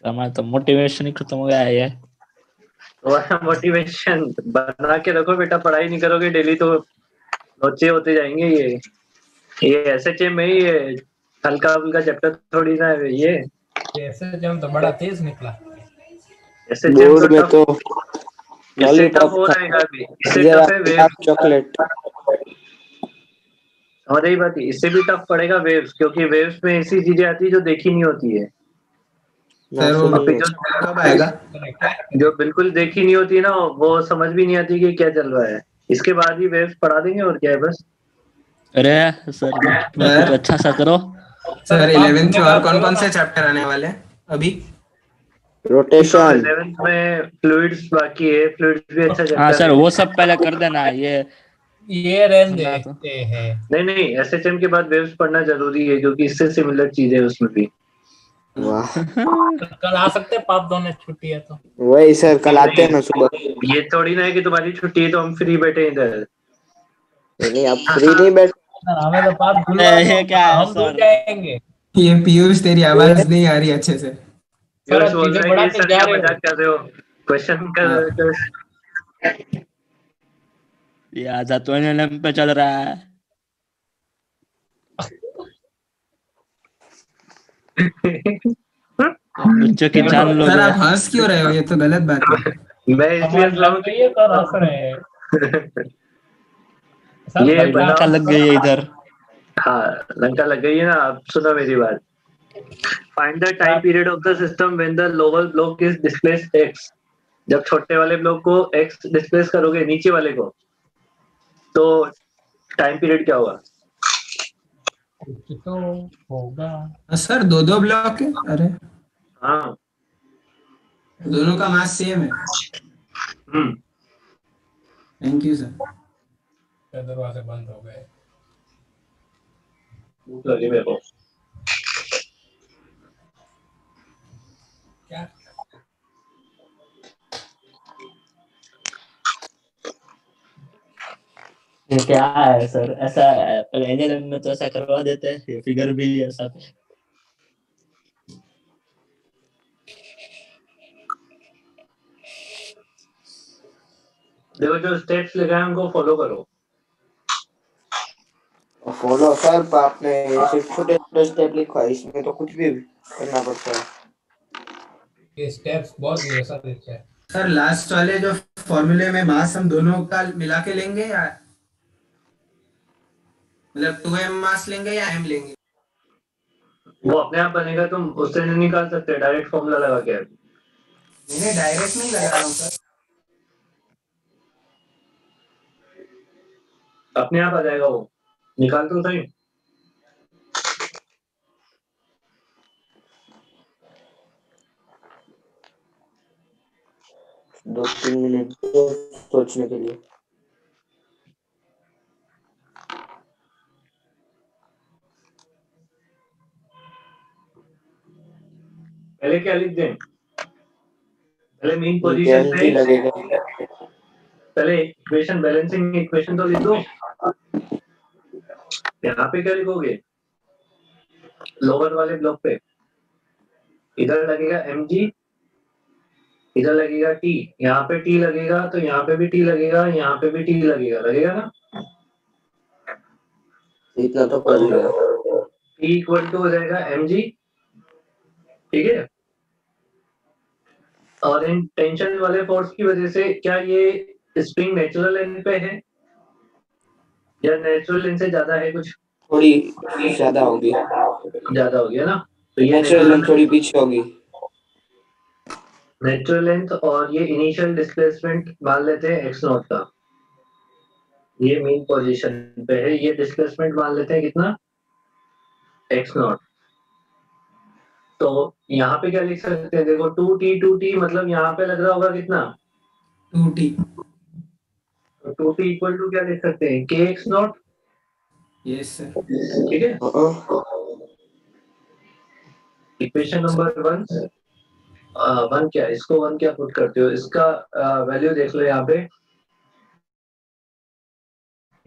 हमारा तो मोटिवेशन ही खत्म हो गया है। तुम्हारा मोटिवेशन बना के रखो बेटा, पढ़ाई नहीं करोगे डेली तो लोचे होते जाएंगे। ये एसएचएम में ये हल्का फुल्का चैप्टर थोड़ी ना है ये। एसएचएम तो बड़ा तेज निकला। एसएचएम बोर्ड में तो इससे टफ हो रहेगा अभी, इससे टफ है वेव्स। चॉकलेट और यही बात, इससे भी टफ पड़ेगा वेव्स, क्योंकि वेव्स में ऐसी चीजें आती है जो देखी नहीं होती है। सर वो अभी जो कब आएगा? जो बिल्कुल देखी नहीं होती है ना, वो समझ भी नहीं आती कि क्या चल रहा है। इसके बाद ही वेव्स पढ़ा देंगे, और क्या है बस। अरे सर कुछ अच्छा सा करो। सर 11th में और कौन कौन से चैप्टर आने वाले हैं अभी? रोटेशन 11th में फ्लूइड्स बाकी है, फ्लूइड्स भी अच्छा चैप्टर हाँ सर है। वो सब पहले कर देना। ये रहने देखते हैं। नहीं एसएचएम के बाद वेव्स पढ़ना जरूरी है, क्योंकि इससे सिमिलर चीजें है उसमें भी। वाह कल आ सकते हैं, पाप दोनों छुट्टी है तो। वही सर कल आते हैं ना सुबह। ये थोड़ी ना है कि तुम्हारी छुट्टी है तो हम फ्री बैठे इधर। नहीं आप फ्री नहीं बैठ। हमें तो पाप धुलवा ये दो, क्या है हम धुल सर? जाएंगे। ये पीयूष तेरी आवाज नहीं आ रही अच्छे से। पीयूष बोल चीजें रहा है बढ़ाते कि सर जा क्या रहे हो। मजाक कर रहे हो, क्वेश्चन कर। ये आधा तो एनएलएम पे चल रहा है। बच्चों की जान लो सर रे। आप हंस क्यों रहे हो? ये तो गलत बात है। मैं इसलिए हमारी हंस रहा हूँ लग गई है तो हंस रहे हैं। सर, ये भाई, बनाओ। लंका लग गई है इधर। हाँ लंका लग गई है ना। अब सुनो मेरी बात। Find the time period of the system when the lower block is displaced x। जब छोटे वाले ब्लॉक को x डिस्प्लेस करोगे नीचे वाले को, तो टाइम पीरियड क्या होगा? कुछ तो होगा। सर दो दो ब्लॉक है, अरे हाँ। दोनों का मास सेम है। हम्म। Thank you sir. दरवाजे बंद हो गए। भूख लगी मेरे को। क्या? ये क्या है सर, ऐसा इंजीनियरिंग में तो ऐसा करवा देते हैं, ये फिगर भी ऐसा। देखो जो स्टेप्स लिखा है उनको फॉलो करो। फॉलो सर, आपने ये सिर्फ छोटे छोटे स्टेप लिखा है, इसमें तो कुछ भी करना पड़ता है। ये स्टेप्स बहुत वैसा दिखता है। सर लास्ट वाले जो फॉर्मूले में मास हम दोनों का मिला के लेंगे, या मतलब 2m मास लेंगे या m लेंगे? वो अपने आप बनेगा, तुम उससे नहीं निकाल सकते, डायरेक्ट फॉर्मूला लगा के। मैंने डायरेक्ट नहीं लगा रहा हूँ सर। अपने आप आ जाएगा वो, निकाल तो सही। 2-3 मिनट सोचने के लिए। पहले क्या लिख दें? पहले मेन पोजीशन MG पे लगेगा। पहले इक्वेशन, बैलेंसिंग इक्वेशन तो लिख दो। यहाँ पे क्या लिखोगे? लोअर वाले ब्लॉक पे इधर लगेगा mg, इधर लगेगा t, यहाँ पे t लगेगा तो यहाँ पे भी t लगेगा, यहाँ पे भी t लगेगा, लगेगा ना? इतना तो कर लिया। t इक्वल टू हो जाएगा mg, ठीक है। और इन टेंशन वाले फोर्स की वजह से क्या ये स्प्रिंग नेचुरल लेंथ पे है या नेचुरल लेंथ से ज्यादा है? कुछ थोड़ी ज्यादा होगी। ज्यादा हो गया ना, तो ये नेचुरल लेंथ थोड़ी पीछे होगी। नेचुरल लेंथ और ये इनिशियल डिस्प्लेसमेंट मान लेते हैं x नॉट का, ये मेन पोजीशन पे है, ये डिस्प्लेसमेंट मान लेते हैं कितना? x not. तो यहाँ पे क्या लिख सकते हैं? देखो 2t मतलब यहाँ पे लग रहा होगा कितना? 2t। तो 2t इक्वल टू क्या लिख सकते हैं? kx not. Yes sir. ठीक है, इक्वेशन नंबर 1। वन क्या, इसको वन क्या पुट करते हो? इसका वैल्यू देख लो यहाँ पे,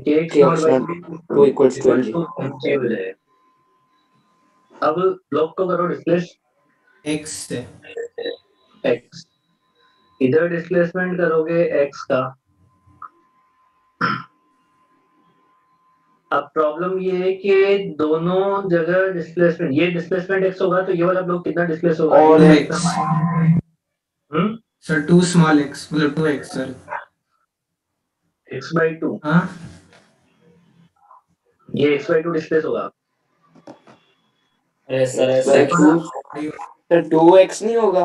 kx not by 2 equals to mg। हो जाए। अब ब्लॉक को करो डिस्प्लेस x से। x, इधर डिस्प्लेसमेंट करोगे x का। अब प्रॉब्लम ये है कि दोनों जगह डिस्प्लेसमेंट, ये डिस्प्लेसमेंट x होगा तो ये वाला ब्लॉक कितना डिस्प्लेस होगा? और x। सर 2 स्मॉल x, मतलब 2x सर। x/2। हाँ ये x/2 डिस्प्लेस होगा। अरे सर ऐसा सर 2x नहीं होगा।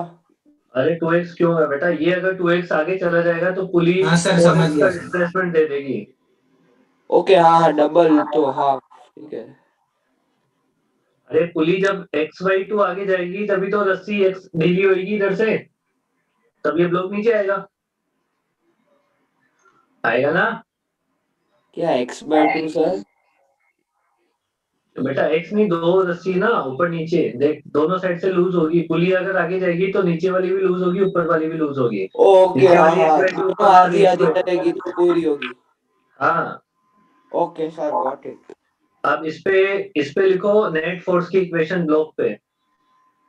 अरे 2x क्यों होगा बेटा? ये अगर 2x आगे चला जाएगा तो पुली हाँ सर, समझ गया सर। डिस्प्लेसमेंट दे देगी। ओके हाँ, डबल तो हाँ ठीक है। अरे पुली जब x/2 आगे जाएगी तभी तो रस्सी x ढीली होगी इधर से, तब ये ब्लॉक नीचे आएगा, आएगा ना? क्या x/2 सर? तो बेटा x नहीं, दो रस्सी ना ऊपर नीचे, देख दोनों साइड से लूज होगी, पुली अगर आगे जाएगी तो नीचे वाली भी लूज होगी, ऊपर वाली भी लूज होगी। ओके नीचे हाँ वाली हाँ, x/2 दोनों ऊपर वाली आधी आधी x/2। कटेगी तो पूरी होगी। हाँ, ओके सर, गॉट इट। अब इस पे लिखो नेट फोर्स की इक्वेशन ब्लॉक पे,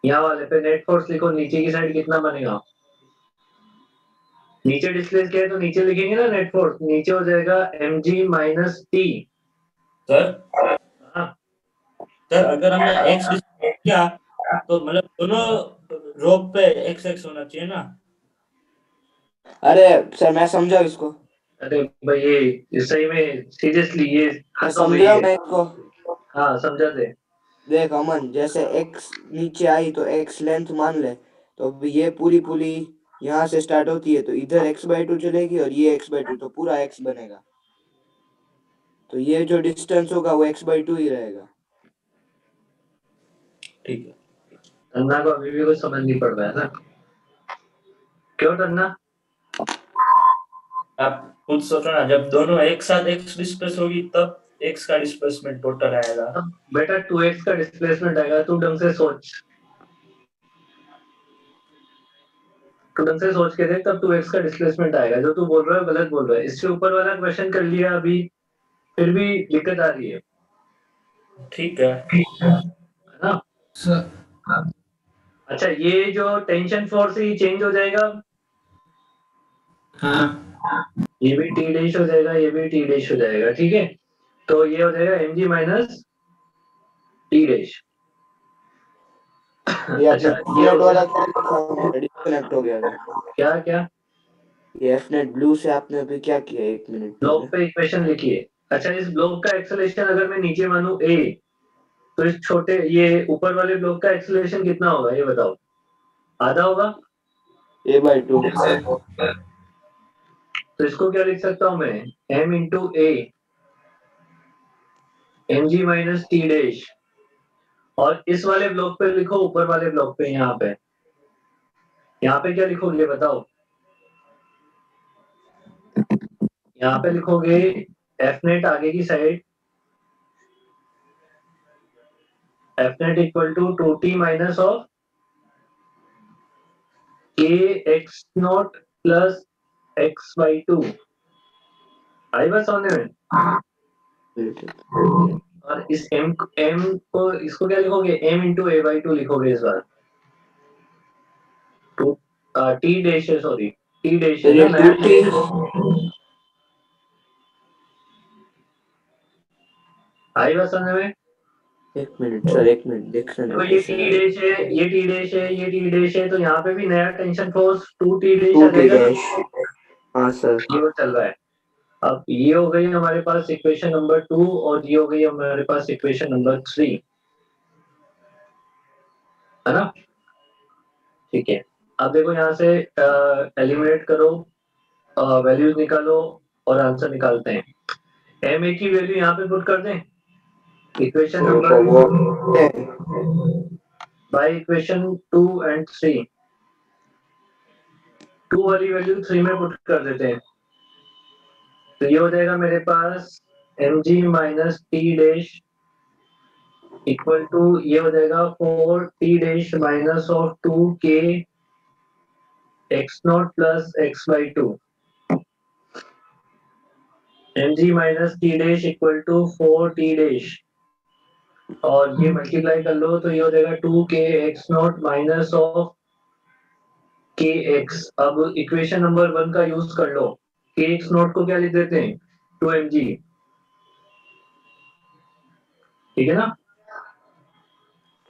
यहाँ वाले पे नेट फोर्स लिखो, नीचे की साइड कितना बनेगा? नीचे डिस्प्लेस किया है तो नीचे लिखेंगे ना नेट फोर्स, नीचे हो जाएगा mg माइनस t। सर हाँ, सर अगर हमने x किया तो मतलब दोनों रो पे x होना चाहिए ना? अरे सर मैं समझा इसको। अरे भाई ये सही में सीरियसली ये मैं हद हो गई समझा है। मैं इसको। हाँ समझा दे। देख अमन, जैसे x नीचे आई तो x लेंथ मान ले, तो अब ये पूरी पुली यहाँ से स्टार्ट होती है तो इधर x/2 चलेगी और ये x/2 तो पूरा x बनेगा। तो ये जो डिस्टेंस होगा वो x/2 ही रहेगा। ठीक है। तन्ना को अभी भी कुछ समझ नहीं पड़ रहा है ना? क्यों तन्ना? आप खुद सोचो ना, जब दोनों एक साथ x डिस्प्लेस होगी तब x का डिस्प्लेसमेंट टोटल आएगा। बेटा 2x का डिस्प्लेसमेंट आएगा, तू ढंग से सोच, तू ढंग से सोच के देख, तब 2x का डिस्प्लेसमेंट आएगा। जो तू बोल रहा है गलत बोल रहा है। इससे ऊपर वाला क्वेश्चन कर लिया अभी, फिर भी दिक्कत आ रही है। ठीक है ना? अच्छा, ये जो टेंशन फोर्स है ये चेंज हो जाएगा। हाँ ये भी टी डैश हो जाएगा, ये भी टी डैश हो जाएगा। ठीक है, तो ये हो जाएगा mg माइनस टी डैश। ये अच्छा, आपने ये हो Fnet वाला गया। क्या लिखा, डिस्कनेक्ट हो गया था। क्या क्या ये Fnet ब्लू से आपने अभी क्या किया 1 मिनट ब्लॉक पहले? पे इक्वेशन लिखिए। अच्छा, इस ब्लॉक का एक्सेलरेशन अगर मैं नीचे मानूं a, तो इस छोटे ये ऊपर वाले ब्लॉक का एक्सेलरेशन कितना होगा ये बताओ? आधा होगा। a/2। तो इसको क्या लिख सकता हूं मैं? m इंटू ए mg माइनस टी डैश। और इस वाले ब्लॉक पे लिखो, ऊपर वाले ब्लॉक पे, यहाँ पे क्या लिखोगे बताओ? यहाँ पे लिखोगे एफ नेट आगे की साइड, F net equal to 2t minus of k x naught plus x/2। आई बात समझ में? और इस m को इसको क्या लिखोगे? m इंटू a/2 लिखोगे इस बार। टू टी डैश है, सॉरी टी डैश तो है ये ना नया 2t। आई बात समझ में? 1 मिनट सर, 1 मिनट देखना देखो है ये कैसे टी आएगा। डैश है, ये टी डैश है, ये टी डैश है, तो यहाँ पे भी नया टेंशन फोर्स 2t डैश आ 2t जाएगा ना? डैश। हाँ सर। ये वो चल रहा है। अब ये हो गई हमारे पास इक्वेशन नंबर 2, और ये हो गई हमारे पास इक्वेशन नंबर 3, है ना? ठीक है, अब देखो यहाँ से एलिमिनेट करो, वैल्यूज निकालो और आंसर निकालते हैं। एम ए की वैल्यू यहाँ पे पुट कर दें, इक्वेशन नंबर वो बाय इक्वेशन 2 एंड 3। 2 वाली वैल्यू 3 में पुट कर देते हैं, तो ये हो जाएगा मेरे पास mg minus t dash equal to, ये हो जाएगा 4t dash minus of 2k x naught plus x/2। mg minus t dash equal to 4t dash, और ये मल्टीप्लाई कर लो तो ये हो जाएगा 2k x not minus of kx। अब इक्वेशन नंबर 1 का यूज कर लो, kx नॉट को क्या लिख देते हैं? 2mg। ठीक है ना?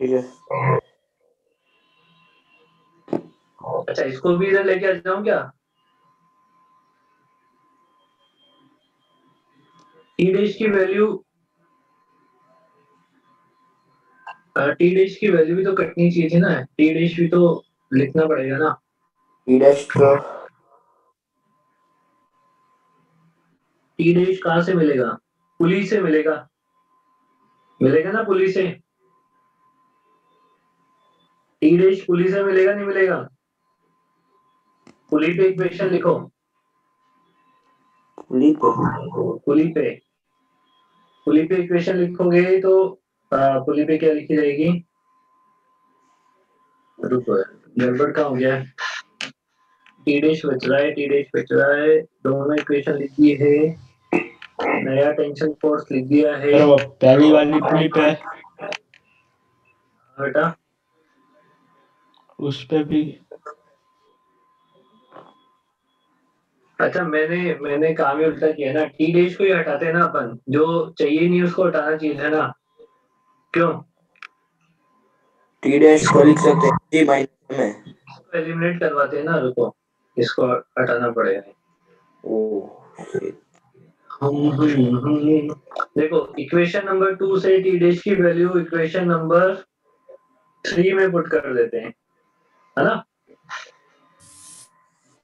ठीक है। अच्छा, इसको भी इधर लेके आ जाऊं क्या? टी डैश की वैल्यू, टी डैश की वैल्यू भी तो कटनी चाहिए थी ना, टी डैश भी तो लिखना पड़ेगा ना। t डैश तो टी डैश कहाँ से मिलेगा? पुली से मिलेगा, मिलेगा ना पुली से। टी डैश पुली से मिलेगा, नहीं मिलेगा? पुली पे इक्वेशन लिखो, पुली पे। पुली पे, पुली पे इक्वेशन लिखोगे तो पुली पे क्या लिखी जाएगी? रुको, गड़बड़ कहाँ हो गया? टी डैश बच रहा है, टी डैश बच रहा है, दोनों इक्वेशन लिख दी है, नया टेंशन फोर्स लिख दिया है। सर वो पहली वाली पुली पे बेटा उस पे भी अच्छा, मैंने काम ही उल्टा किया ना। टी डैश को ही हटाते हैं ना अपन, जो चाहिए नहीं उसको हटाना चाहिए है ना? क्यों? t डैश को लिख सकते हैं g माइनस में। इसको एलिमिनेट करवाते हैं ना, रुको इसको हटाना पड़ेगा। Oh shit. देखो इक्वेशन नंबर 2 से टी डैश की वैल्यू इक्वेशन नंबर 3 में पुट कर देते हैं, है ना?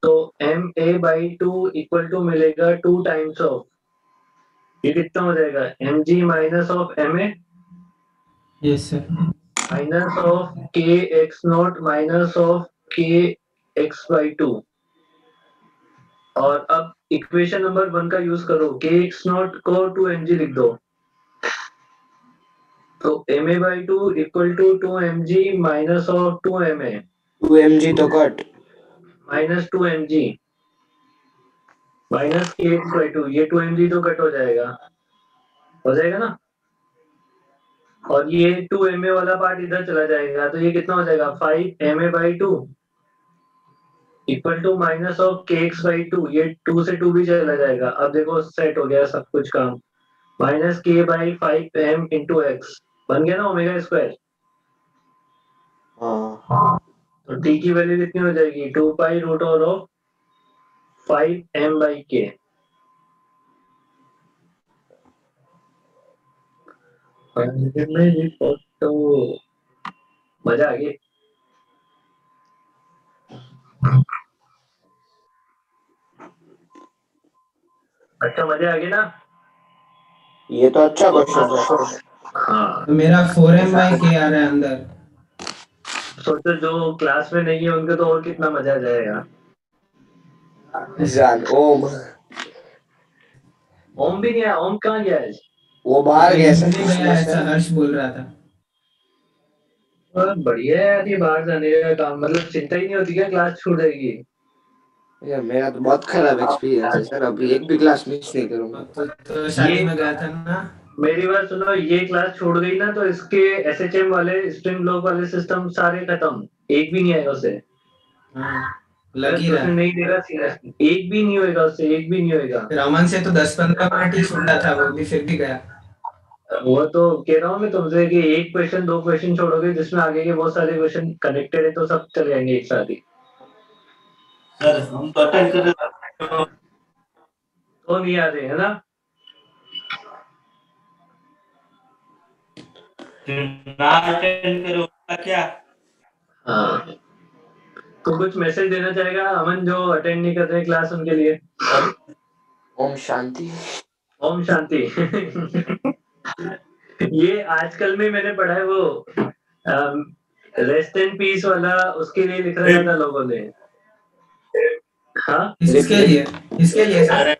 तो ma/2 इक्वल टू मिलेगा 2 टाइम्स ऑफ ये कितना हो जाएगा mg minus of ma yes sir. Minus of k x not minus of k x by to. और अब इक्वेशन नंबर 1 का यूज करो, के एक्स नॉट को 2mg लिख दो, तो ma by two equal to 2mg minus of 2ma 2mg तो cut, minus 2mg minus k x by two, ये 2mg तो कट हो जाएगा ना, और ये 2ma वाला पार्ट इधर चला जाएगा, तो ये कितना हो जाएगा 5ma by two equal to minus of k x by two, ये 2 से 2 भी चला जाएगा। अब देखो सेट हो गया सब कुछ काम, माइनस के बाई 5m इंटू एक्स बन गया ना ओमेगा स्क्वायर। हाँ तो t की वैल्यू कितनी हो जाएगी 2 pi root over of 5m by k. तो मजा आ गई। अच्छा मजा आ गया ना। ये तो अच्छा क्वेश्चन था। हाँ तो मेरा 4m बाई के आ रहा है अंदर। सोचो जो क्लास में नहीं है उनको तो और कितना मजा आ जाएगा। जान ओम ओम भी नहीं आया, ओम कहाँ गया है? वो बाहर गया सर नहीं गया, ऐसा हर्ष बोल रहा था। बढ़िया है यार, ये बाहर जाने का काम, मतलब चिंता ही नहीं होती क्या क्लास छूट जाएगी। यार मेरा तो बहुत खराब एक्सपीरियंस है सर, अभी एक भी क्लास मिस नहीं करूंगा। तो शादी में गया था ना। मेरी बात सुनो, ये क्लास छूट गई ना तो इसके एसएचएम वाले स्ट्रिंग ब्लॉक वाले सिस्टम सारे खत्म, एक भी नहीं आएगा उससे। हाँ, लग ही रहा है। नहीं देगा सीरियसली, एक भी नहीं होएगा उससे, एक भी नहीं होएगा। रमन से तो 10-15 मिनट ही छूटा था, वो भी फिर भी गया। वो तो कह रहा हूँ मैं तुमसे कि एक क्वेश्चन 2 क्वेश्चन छोड़ोगे जिसमें आगे के बहुत सारे क्वेश्चन कनेक्टेड है तो सब चल जाएंगे एक साथ ही। सर हम तो अटेंड कर रहे तो नहीं आ रहे है ना। ना अटेंड करो क्या? हाँ तो कुछ मैसेज देना चाहेगा अमन जो अटेंड नहीं कर रहे क्लास उनके लिए? ओम शांति। ओम शांति। ये आजकल में मैंने पढ़ा है वो रेस्ट इन पीस वाला, उसके लिए लिख रखा था लोगों ने। हाँ इसके लिए sir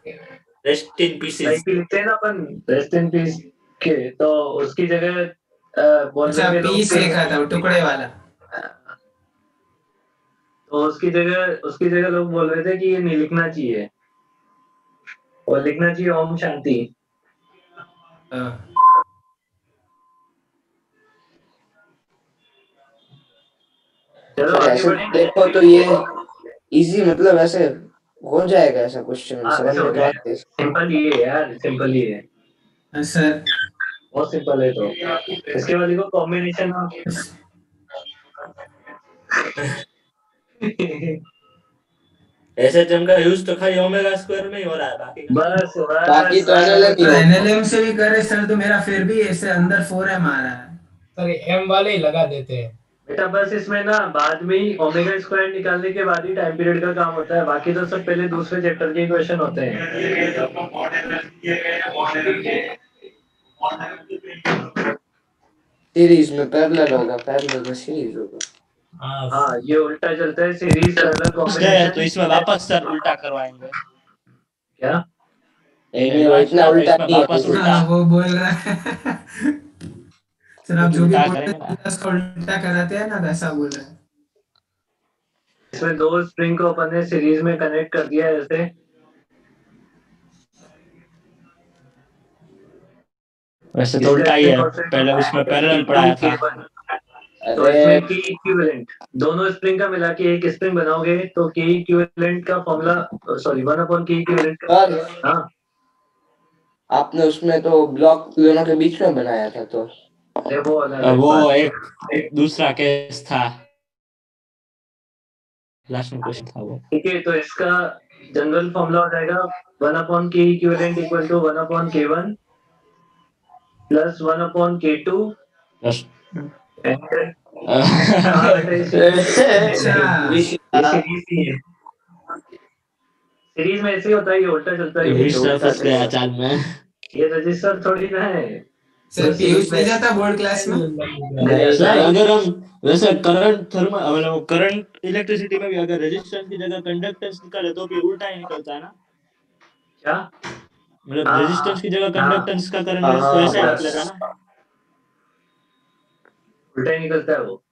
rest in peace. Like लिखते हैं ना अपन रेस्ट इन पीस के, तो उसकी जगह बोल अच्छा रहे थे पीस लोग लिखा था, वो टुकड़े वाला। तो उसकी जगह लोग बोल रहे थे कि ये नहीं लिखना चाहिए और लिखना चाहिए ओम शांति। हाँ। चलो सर आगे ऐसे बढ़े। देखो तो ये इजी, मतलब ऐसे हो जाएगा ऐसा क्वेश्चन हाँ, समझने के बाद। सिंपल ही है यार, सिंपल ही है सर बहुत सिंपल है। तो इसके बाद देखो कॉम्बिनेशन ऑफ ऐसे जम का यूज तो खाली ओमेगा स्क्वायर में ही हो रहा है, बस बाकी तो NLM ही हो। एनएलएम से भी करे सर, तो मेरा फिर भी ऐसे अंदर 4m आ रहा है। सर एम वाले ही लगा देते हैं बेटा, बस इसमें ना बाद में ही ओमेगा स्क्वायर निकालने के बाद ही टाइम पीरियड का काम होता है, बाकी तो सब पहले दूसरे चैप्टर के क्वेश्चन होते हैं। सीरीज में पैरेलल होगा, पैरेलल में सीरीज होगा। हाँ ये उल्टा चलता है, सीरीज पैरेलल तो कॉम्बिनेशन। इसमें वापस सर उल्टा करवाएंगे क्या नहीं, इतना उल्टा नहीं है। वापस उल्टा हाँ, वो बोल रहा है। सर आप जो भी उल्टा बोलते करेंगे ना। हैं उसको उल्टा कराते हैं ना, वैसा बोल रहा है। इसमें 2 स्प्रिंग को अपन ने सीरीज में कनेक्ट कर दिया है ऐसे। वैसे तो उल्टा ही है, पहले उसमें पैरेलल पढ़ाया था। तो इसमें के इक्विवेलेंट दोनों स्प्रिंग का मिला के एक स्प्रिंग बनाओगे तो के इक्विवेलेंट का फॉर्मूला, सॉरी 1/k इक्विवेलेंट का। हाँ आपने उसमें तो ब्लॉक दोनों के बीच में बनाया था, तो वो एक दूसरा केस था, लास्ट में क्वेश्चन था वो। ठीक है, तो इसका जनरल फॉर्मूला हो जाएगा 1/k equivalent equal to 1/k1 plus 1/k2 बस सीरीज में ऐसे ही होता है, ये उल्टा चलता है। विश्व फंस गया चाल में। ये रजिस्टर थोड़ी ना है। सर पीयूष नहीं जाता बोर्ड क्लास में? नहीं सर भाई, अगर हम वैसे करंट थर्मल मतलब करंट इलेक्ट्रिसिटी में भी अगर रेजिस्टेंस की जगह कंडक्टेंस निकाले तो भी उल्टा ही निकलता है ना, क्या? मतलब हाँ, रेजिस्टेंस की जगह हाँ, कंडक्टेंस का करंट हाँ, तो ऐसा ही बस। निकलेगा ना। उल्टा ही निकलता है वो।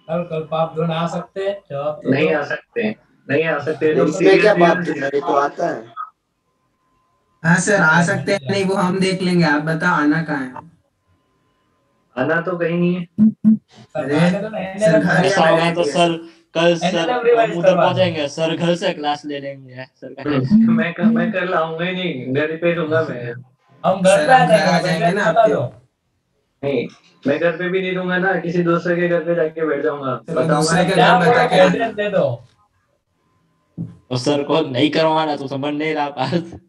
कल पाप धोने आ सकते हैं, जवाब तो नहीं दो। आ सकते, नहीं आ सकते, तुम इसमें क्या बात सीरियसली। है, मेरे को आता है। हाँ सर आ सकते हैं, नहीं वो हम देख लेंगे, आप बताओ आना कहाँ है? आना तो कहीं नहीं है। सर अरे आने दो ना, एनएलएम सर घर ऐसा या होगा तो बैठे? सर कल सर एनएलएम हम रिवाइज उधर करवा दो। पहुंचेंगे, सर घर से क्लास ले लेंगे सर का। मैं कर लाऊंगा ही नहीं, घर पे दूंगा मैं। हम घर सर पे आ हम घर आ जाएंगे, जाएंगे ना बता आपके। दो। नहीं, मैं घर पे भी नहीं दूंगा ना, किसी दूसरे के घर पे जाके बैठ जाऊंगा, चलो बताऊंगा दूसरे नहीं के क्या घर जहाँ है। बता बोलो के एड्रेस आना। दे दो। और सर को नहीं करवाना तो समझ नहीं रहा बात।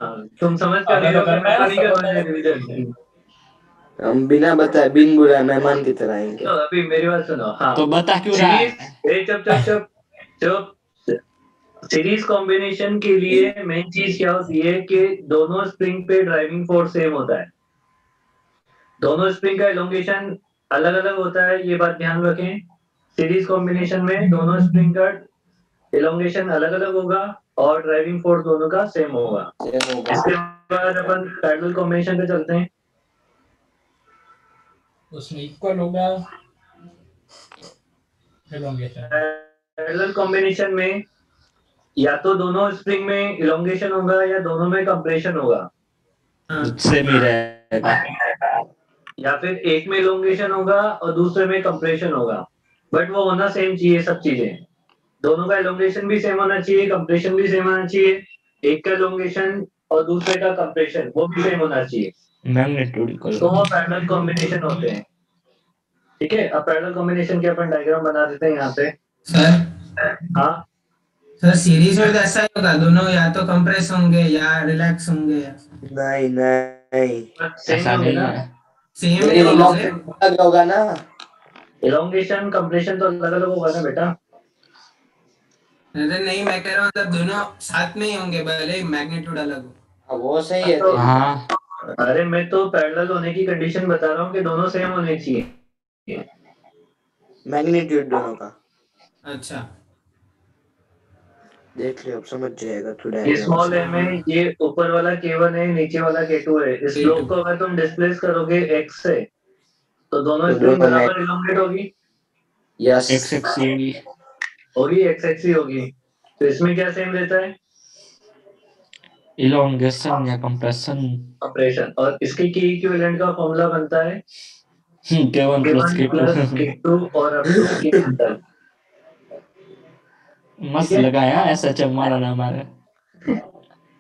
हाँ, तुम समझ कर हमें रही तो हो कि करना मैं है तो ना, नहीं सब करवाने बताओ। रिवीजन। हम बिना बताए बिन बुलाए मेहमान की तरह आएंगे। तो अभी मेरी बात सुनो। हाँ, तो बता क्यों रहा सीरीज, है? चुप चुप चुप चुप। सीरीज कॉम्बिनेशन के लिए मेन चीज क्या होती है कि दोनों स्प्रिंग पे ड्राइविंग फोर्स सेम होता है। दोनों स्प्रिंग का एलोंगेशन अलग अलग होता है, ये बात ध्यान रखें। सीरीज कॉम्बिनेशन में दोनों स्प्रिंग का एलोंगेशन अलग अलग होगा और ड्राइविंग फोर्स दोनों का सेम होगा। सेम होगा। इसके बाद अपन पैरेलल कॉम्बिनेशन पे चलते हैं। उसमें इक्वल होगा एलोंगेशन। पैरेलल कॉम्बिनेशन में या तो दोनों स्प्रिंग में इलोंगेशन होगा या दोनों में कंप्रेशन होगा, हाँ सेम ही रहेगा। या फिर एक में इलोंगेशन होगा और दूसरे में कंप्रेशन होगा। बट वो होना सेम चाहिए सब चीजें। दोनों का इलोंगेशन भी सेम होना चाहिए, कंप्रेशन भी सेम होना चाहिए। एक का इलोंगेशन और दूसरे का कंप्रेशन वो भी सेम होना चाहिए, मैग्नीट्यूड इक्वल। तो वो पैरेलल कॉम्बिनेशन होते हैं। ठीक है, अब पैरेलल कॉम्बिनेशन के अपन डायग्राम बना देते हैं यहाँ पे। सर। हाँ, सर सीरीज में तो ऐसा ही होगा, दोनों या तो कंप्रेस होंगे या रिलैक्स होंगे। नहीं नहीं, सेम ऐसा होंगे नहीं ना। है। सेम मेरे नहीं होंगे। इलाके अलग होगा ना। इलोंगेशन कंप्रेशन तो अलग अलग होगा ना बेटा। अरे नहीं मैं कह रहा हूँ मतलब दोनों साथ में ही होंगे, भले ही मैग्नीट्यूड अलग हो। हाँ, वो सही है तो फिर। हाँ अरे मैं तो पैरेलल होने की कंडीशन बता रहा हूँ कि दोनों सेम होने चाहिए। मैग्नीट्यूड दोनों का अच्छा देख लियो, अब समझ जाएगा तू ये डायग्राम स्मॉल से। है में ये ऊपर वाला K1 है, नीचे वाला K2 है। इस K2 स्लोप को अगर तुम डिस्प्लेस करोगे x से तो दोनों तो स्प्रिंग दोनों में बराबर इलोंगेट होगी। यस। एक्स एक्स होगी। होगी x एक्सी होगी। तो इसमें क्या सेम रहता है? इलोंगेशन या कंप्रेशन। ऑपरेशन। और इसके की इक्विवेलेंट का फॉर्मूला बनता है K1 plus K1 K2। Plus K2 और अप टू K तक। ठीक मस्त है, लगाया SHM वाला नाम हमारे।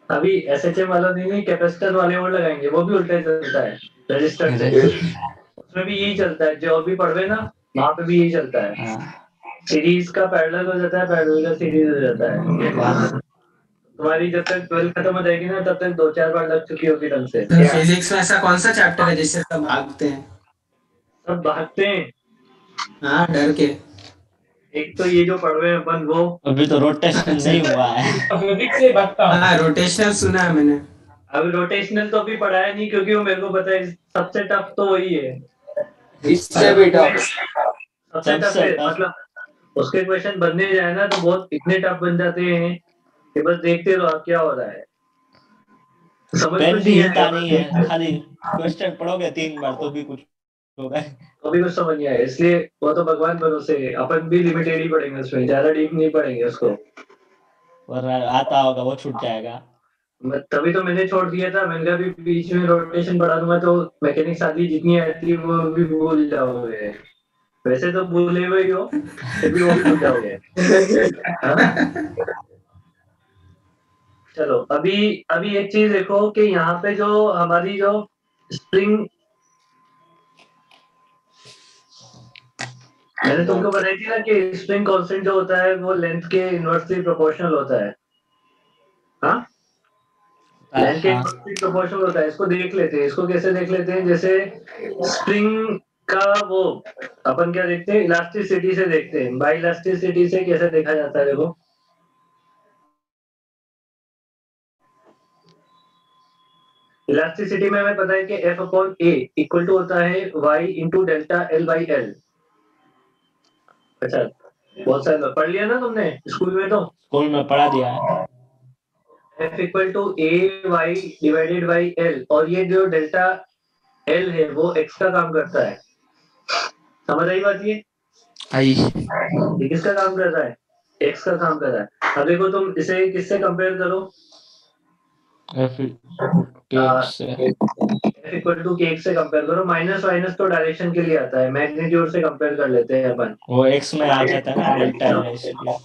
अभी एसएचएम वाला नहीं, कैपेसिटर वाले और लगाएंगे, वो भी उल्टा ही चलता है रजिस्टर से। अरे उसमें भी यही चलता है, जो अभी पढ़ रहे ना वहां पे भी यही चलता है। हाँ, सीरीज का पैरेलल हो जाता है, पैरेलल का सीरीज हो जाता है। तुम्हारी जब तक 12 खत्म हो जाएगी ना तब तक 2-4 बार लग चुकी होगी ढंग से। सर फिजिक्स में ऐसा कौन सा चैप्टर है जिससे सब भागते हैं? सब भागते हैं। हाँ डर के। एक तो ये जो पढ़ रहे हैं अपन वो। अभी तो रोटेशन अच्छा नहीं हुआ है। फिजिक्स से भागता हूँ। हाँ रोटेशनल सुना है मैंने। अभी रोटेशनल तो अभी पढ़ाया नहीं क्योंकि वो मेरे को पता है सबसे टफ तो वही है। इससे भी टफ। सबसे टफ सबसे है, टफ। मतलब उसके क्वेश्चन बनने जाए ना तो बहुत इतने टफ बन जाते हैं कि बस देखते रहो आप क्या हो रहा है, समझ पेन कुछ भी नहीं हिलता नहीं है, आएगा। खाली क्वेश्चन पढ़ोगे 3 बार तो भी कुछ होगा। तो भी कुछ समझ नहीं आया, इसलिए वो तो भगवान भरोसे है, अपन भी लिमिटेड ही पढ़ेंगे उसमें, ज्यादा डीप नहीं पढ़ेंगे उसको। वरना आता होगा वो छूट जाएगा। तभी तो मैंने छोड़ दिया था, मैंने कहा भी बीच में रोटेशन बढ़ा दूंगा तो मैकेनिक्स आदि जितनी आती है वो भी भूल जाओगे। वैसे तो भूले हुए ही हो, फिर भी वो भी भूल जाओगे। हाँ? चलो अभी अभी एक चीज देखो कि यहाँ पे जो हमारी जो स्प्रिंग मैंने तुमको बताई थी ना कि स्प्रिंग कांस्टेंट जो होता है वो लेंथ के इनवर्सली प्रोपोर्शनल होता है। हाँ, लेंथ के हाँ इनवर्सली प्रोपोर्शनल होता है। इसको देख लेते हैं, इसको कैसे देख लेते हैं, जैसे स्प्रिंग का वो अपन क्या देखते हैं, इलास्टिसिटी से देखते हैं। बाई इलास्टिसिटी से कैसे देखा जाता है देखो। इलास्टिसिटी में हमें पता है कि F upon A equal to होता है Y into delta L by L। अच्छा, बहुत सारा पढ़ लिया ना तुमने स्कूल में? तो स्कूल में पढ़ा दिया है। F equal to A Y divided by L, और ये जो डेल्टा L है वो X का काम करता है। समझ आई बात? ये किसका काम कर रहा है? X का काम कर रहा है। अब देखो तुम इसे किससे कंपेयर करो? F इक्वल टू के से कंपेयर करो। माइनस माइनस तो डायरेक्शन के लिए आता है, मैग्नीट्यूड से कंपेयर कर लेते हैं अपन। वो x में आ जाता है ना, डेल्टा है इसलिए।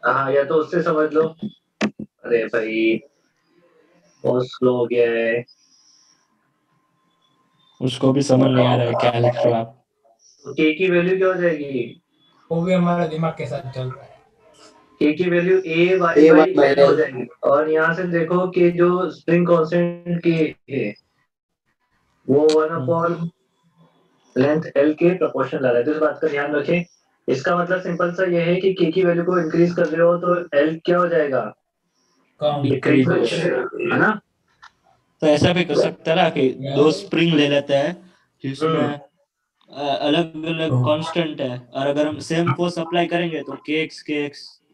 हाँ, या तो उससे समझ लो। अरे भाई बहुत स्लो हो गया है। उसको भी समझ नहीं आ रहा है क्या लिख रहे हो आप। तो के की वैल्यू क्या हो जाएगी? वो भी हमारे दिमाग के साथ चल रहा है। के की वैल्यू A बाई L हो जाएगी। और यहाँ से देखो कि जो स्प्रिंग कांस्टेंट के है वो 1 अपॉन लेंथ L के प्रोपोर्शनल आ रहा है। तो इस बात का ध्यान रखें। इसका मतलब सिंपल सा ये है कि के की वैल्यू को इंक्रीज कर रहे हो तो L क्या हो जाएगा? कम। डिक्रीज है ना? तो ऐसा भी कर सकते हैं ना कि दो स्प्रिंग ले लेते हैं जिसमें अलग अलग कांस्टेंट है, और अगर हम सेम फोर्स अप्लाई करेंगे तो के एक्स,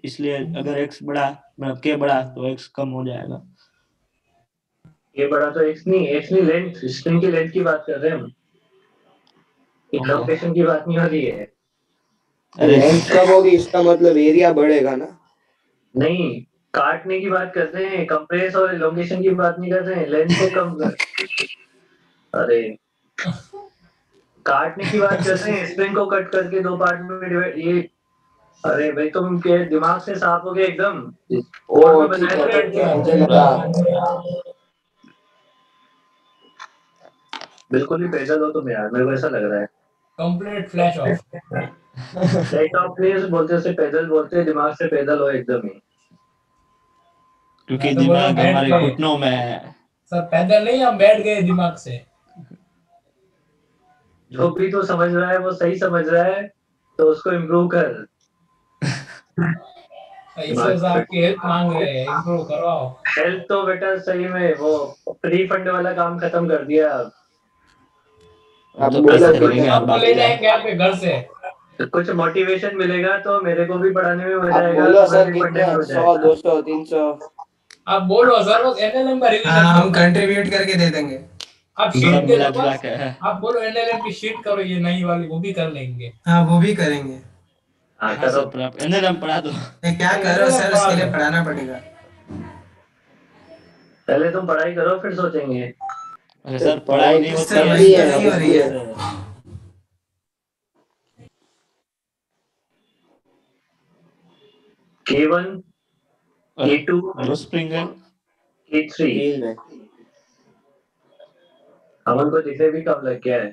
इसलिए अगर एक्स बड़ा मतलब के बड़ा तो एक्स कम हो जाएगा। ये बड़ा तो एक्स नहीं लेंथ, स्ट्रिंग की लेंथ की बात कर रहे हैं हम, लोकेशन की बात नहीं हो रही है। अरे लेंथ कम होगी इसका मतलब एरिया बढ़ेगा ना? नहीं, काटने की बात कर रहे हैं, कंप्रेस और एलोंगेशन की बात नहीं कर रहे हैं। लेंथ को कम कर, अरे काटने की बात कर रहे हैं, स्प्रिंग को कट करके दो पार्ट में डिवाइड। ये अरे भाई तुम के दिमाग से साफ हो गए एकदम। ओ ठीक है, मुझे लगा बिल्कुल ही पैदल हो तुम यार, मेरे को ऐसा लग रहा है। Complete flash of. Flash of नहीं बोलते, उसे पैदल बोलते हैं। दिमाग से पैदल हो एकदम ही, क्योंकि तो दिमाग बैठ हमारे गए। घुटनों में है। सर पैदल नहीं, हम बैठ गए दिमाग से। जो भी तो समझ रहा है वो सही समझ रहा है, तो उसको इम्प्रूव कर। ईश्वर साहब की हेल्प मांग रहे हैं, इम्प्रूव करवाओ। हेल्प तो बेटा सही में वो फ्री फंड वाला काम खत्म कर दिया। आप तो बोलो पैसे करेंगे आप हमको ले जाएंगे आपके घर से। कुछ मोटिवेशन मिलेगा तो मेरे को भी पढ़ाने में मजा आप आएगा। बोलो तुम्हें सर भी पढ़ने कितने, में मजा 100 आएगा। 200 300? आप बोलो सर, वो एनएलएम का रिवीजन हाँ, हम कंट्रीब्यूट करके दे देंगे। आप शीट सब दे मिला दो जुला बस। के है। आप बोलो एनएलएम की शीट करो, ये नई वाली वो भी कर लेंगे। हाँ, वो भी करेंगे। हाँ हाँ करो। सर, पर आप एनएलएम पढ़ा दो। क्या करो सर, उसके लिए पढ़ाना पड़ेगा। पहले तुम पढ़ाई करो फिर सोचेंगे। अरे सर पढ़ाई नहीं होती सर, है वही तो नहीं हो रही है। K1 K2 दो स्प्रिंग है। K3 तीन है। अमन को दिखे भी कम लग गया है।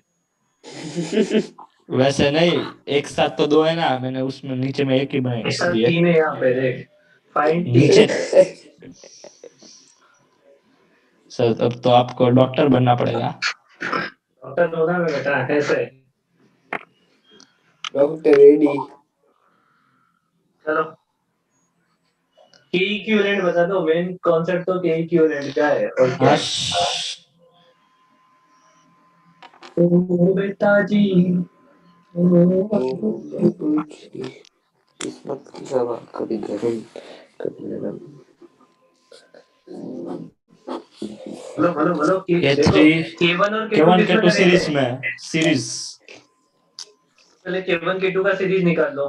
वैसे नहीं, एक साथ तो दो है ना, मैंने उसमें नीचे में एक ही बनाया ऐसा इसलिए। 3 है यहाँ पे देख, फाइन नीचे सर अब तो आपको डॉक्टर बनना पड़ेगा। डॉक्टर होना में बेटा ऐसे। Doctor ready. चलो के इक्विवेलेंट बता दो। मेन कॉन्सेप्ट तो के इक्विवेलेंट का है। और क्या है? ओ बेटा जी, किस्मत की हवा कभी गरम कभी नरम। बोलो K3 K1 और K1 K2 K2 सीरीज में सीरीज पहले K1 K2 का सीरीज निकाल लो।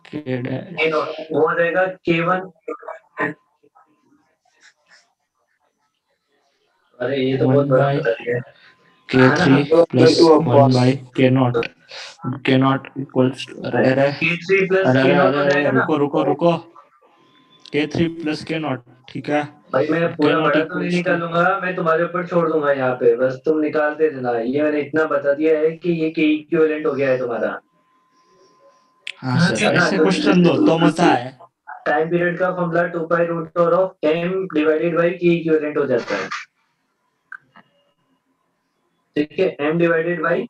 वो हो जाएगा K1। अरे ये तो बहुत बड़ा है। K3 plus 1 by K0 equals K3 plus K0 हो जाएगा ना। रुको K3 plus K0, ठीक है भाई मैं पूरा K0 बड़ा तो नहीं निकालूंगा, मैं तुम्हारे ऊपर छोड़ दूंगा यहाँ पे, बस तुम निकालते देना। ये मैंने इतना बता दिया है कि ये के इक्विवेलेंट हो गया है तुम्हारा। हाँ सर, ऐसे क्वेश्चन दो तो मजा है। टाइम पीरियड का formula 2 pi root over of m divided by k equivalent हो जाता है। ठीक है, m divided by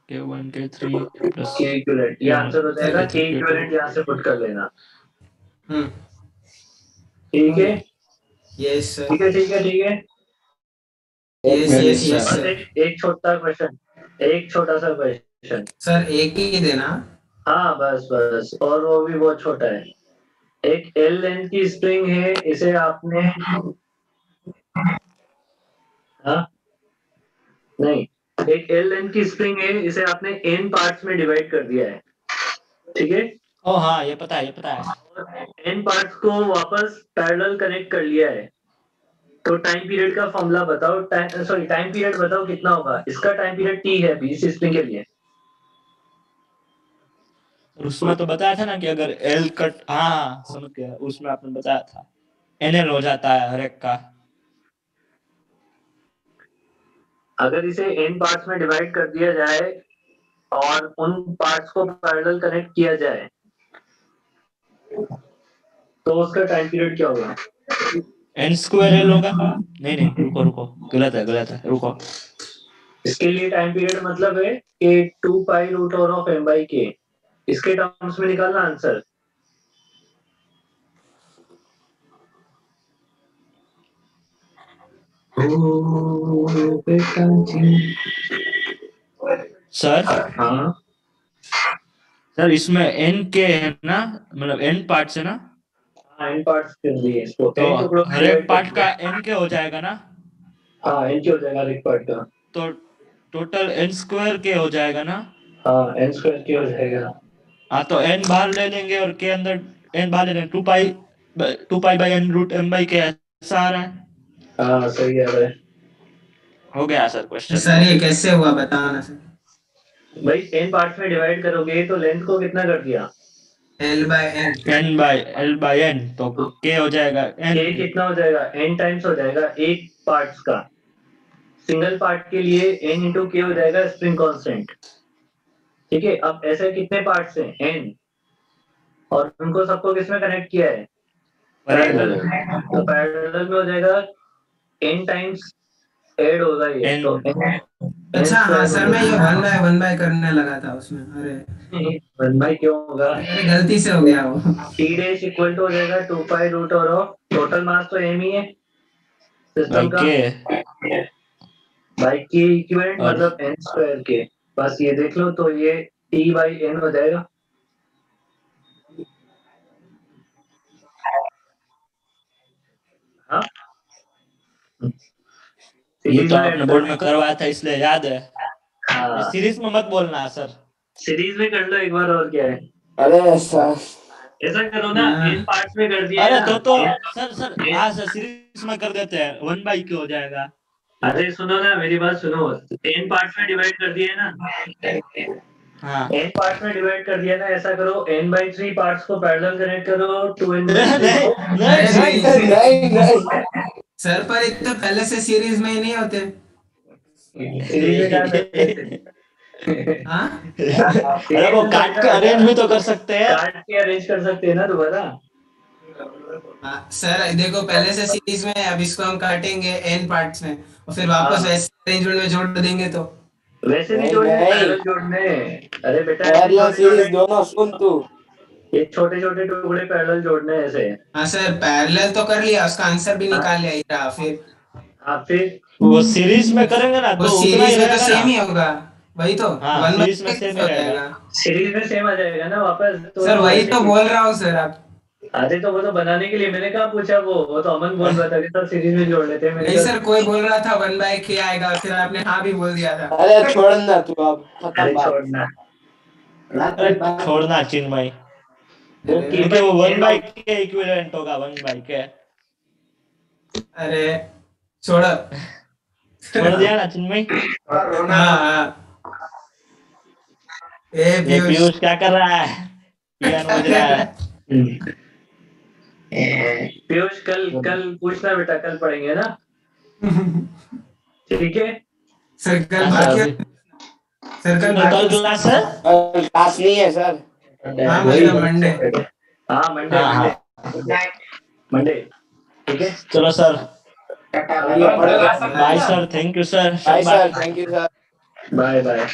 K1 K3 plus k equivalent. ये आंसर हो जाएगा। K3 के इक्विवेलेंट यहाँ से पुट कर लेना। हम्म। ठीक है, यस सर, ठीक है ठीक है ठीक है। यस यस यस बस सर। एक छोटा क्वेश्चन, एक छोटा सा क्वेश्चन। सर एक ही देना। हाँ बस बस, और वो भी बहुत छोटा है। एक एल लेंथ की स्प्रिंग है, इसे आपने, हाँ नहीं, एक एल लेंथ की स्प्रिंग है, इसे आपने एन पार्ट्स में डिवाइड कर दिया है, ठीक है। ओ हाँ, ये पता है, ये पता है। एन पार्ट्स को वापस पैरेलल कनेक्ट कर लिया है, तो टाइम पीरियड का फॉर्मूला बताओ, टाइम पीरियड बताओ कितना होगा। इसका टाइम पीरियड टी है अभी इस स्प्रिंग के लिए। उसमें तो बताया था ना कि अगर एल कट, हाँ समझ गया, उसमें आपने बताया था एनएल हो जाता है हर एक का। अगर इसे एन पार्ट्स में डिवाइड कर दिया जाए और उन पार्ट्स को पैरेलल कनेक्ट किया जाए, तो उसका टाइम पीरियड क्या होगा? एन स्क्वायर एल होगा। नहीं नहीं, रुको रुको, गलत है गलत है, रुको। इसके लिए टाइम पीरियड मतलब है कि 2 pi root over of m by k, इसके टर्म्स में निकालना आंसर। सर हाँ सर, इसमें एन के है ना, मतलब एन पार्ट्स है ना, एन पार्ट्स कर दिए इसको, तो एन टुकड़ों में हर एक divide पार्ट कर का दिया। एन के हो जाएगा ना, हाँ एन के हो जाएगा हर एक पार्ट का। तो टोटल एन स्क्वायर के हो जाएगा ना। हाँ एन स्क्वायर के हो जाएगा। हाँ, तो एन बाहर ले लेंगे और के अंदर एन बाहर ले लेंगे, 2 pi by n root m by k, ऐसा आ रहा है। हाँ सही है भाई। हो गया सर क्वेश्चन सर तो। ये कैसे हुआ बताओ ना सर। भाई एन पार्ट्स में डिवाइड करोगे तो लेंथ को कितना कर दिया? L by n. N by l by n, तो के हो जाएगा एन। के कितना हो जाएगा? एन टाइम्स हो जाएगा एक पार्ट्स का। सिंगल पार्ट के लिए एन इंटू के हो जाएगा स्प्रिंग कांस्टेंट, ठीक है। अब ऐसे कितने पार्ट्स हैं? एन, और उनको सबको किसमें कनेक्ट किया है? पैरेलल। तो पैरेलल में हो जाएगा एन टाइम्स ऐड होगा ये, एन। तो अच्छा हाँ सर, मैं ये 1 बाय 1 करने लगा था उसमें। अरे 1 बाई क्यों होगा? अरे गलती से हो गया वो। टी डैश इक्वल टू हो जाएगा 2 pi root over of, total mass तो एम ही है सिस्टम का, के बाई के इक्विवेलेंट और मतलब एन स्क्वायर के। बस ये देख लो, तो ये टी बाई एन हो जाएगा। हाँ ये सीरीज तो में आपने ऐड बोर्ड कर, में करवाया था इसलिए याद है। हाँ सीरीज में मत बोलना सर। सीरीज में कर लो एक बार, और क्या है। अरे सर, ऐसा करो ना, हाँ। एन पार्ट्स में कर दिया है अरे ना। तो सर सर, हाँ सर, सीरीज में कर देते हैं, 1 बाई के हो जाएगा। अरे सुनो ना, मेरी बात सुनो, एन पार्ट्स में डिवाइड कर दिया है ना, हाँ। एन पार्ट्स में डिवाइड कर दिया ना। ऐसा करो, n बाई 3 पार्ट्स को पैरेलल कनेक्ट करो, 2n बाई 3 नहीं को। नहीं नहीं सर, नहीं नहीं। सर पर इतना पहले से सीरीज में ही नहीं होते। सीरीज में क्या करते हैं? हाँ अरे वो काट के अरेंज भी तो कर सकते हैं। काट के अरेंज कर सकते हैं ना दोबारा। हाँ, सर देखो पहले से सीरीज में है, अब इसको हम काटेंगे एन पार्ट्स में और फिर वापस हाँ। वैसे अरेंजमेंट में जोड़ देंगे तो। वैसे नहीं नहीं, जोड़ने, नहीं। पैरेलल जोड़ने। अरे बेटा पैरेलल सीरीज दोनों सुन तू। ये छोटे छोटे टुकड़े पैरेलल जोड़ने हैं ऐसे। हाँ सर, पैरेलल तो कर लिया, उसका आंसर भी निकाल लिया, ये रहा। फिर हाँ फिर वो सीरीज में करेंगे ना वो तो उतना ही सीरीज में तो रहेगा सेम ना। ही होगा, वही तो हाँ, 1 सीरीज में बाय सेम ही हो रहेगा। जाएगा। सीरीज में सेम आ जाएगा ना वापस तो। सर वही तो बोल रहा हूँ सर आप। अरे तो वो तो बनाने के लिए मैंने कहा पूछा, वो तो अमन बोल रहा था कि सर सीरीज में जोड़ लेते हैं। मैंने नहीं कहा सर, कोई बोल रहा था 1 बाय के आएगा, फिर आपने हाँ भी बोल दिया था। अरे छोड़ना तू, अब खत्म अरे बात। छोड़ना। अरे छोड़ना चिन्मय, वो क्योंकि वो 1 बाई के इक्विवेलेंट होगा, 1 बाई के। अरे छोड़ो। छोड़ दिया ना चिन्मय। हाँ ए ये पीयूष, पीयूष क्या कर रहा है? पियानो बज रहा है। पीयूष कल कल पूछना बेटा, कल पढ़ेंगे ना, ठीक है। सर कल हाँ, बाकी अभी- सर कल कल बाकी क्लास है। क्लास नहीं है सर। हाँ मतलब मंडे। हाँ मंडे हाँ, मंडे मंडे, ठीक है। चलो सर, ये पढ़ेगा। Bye sir, thank you sir. Bye sir, thank you sir. Bye bye.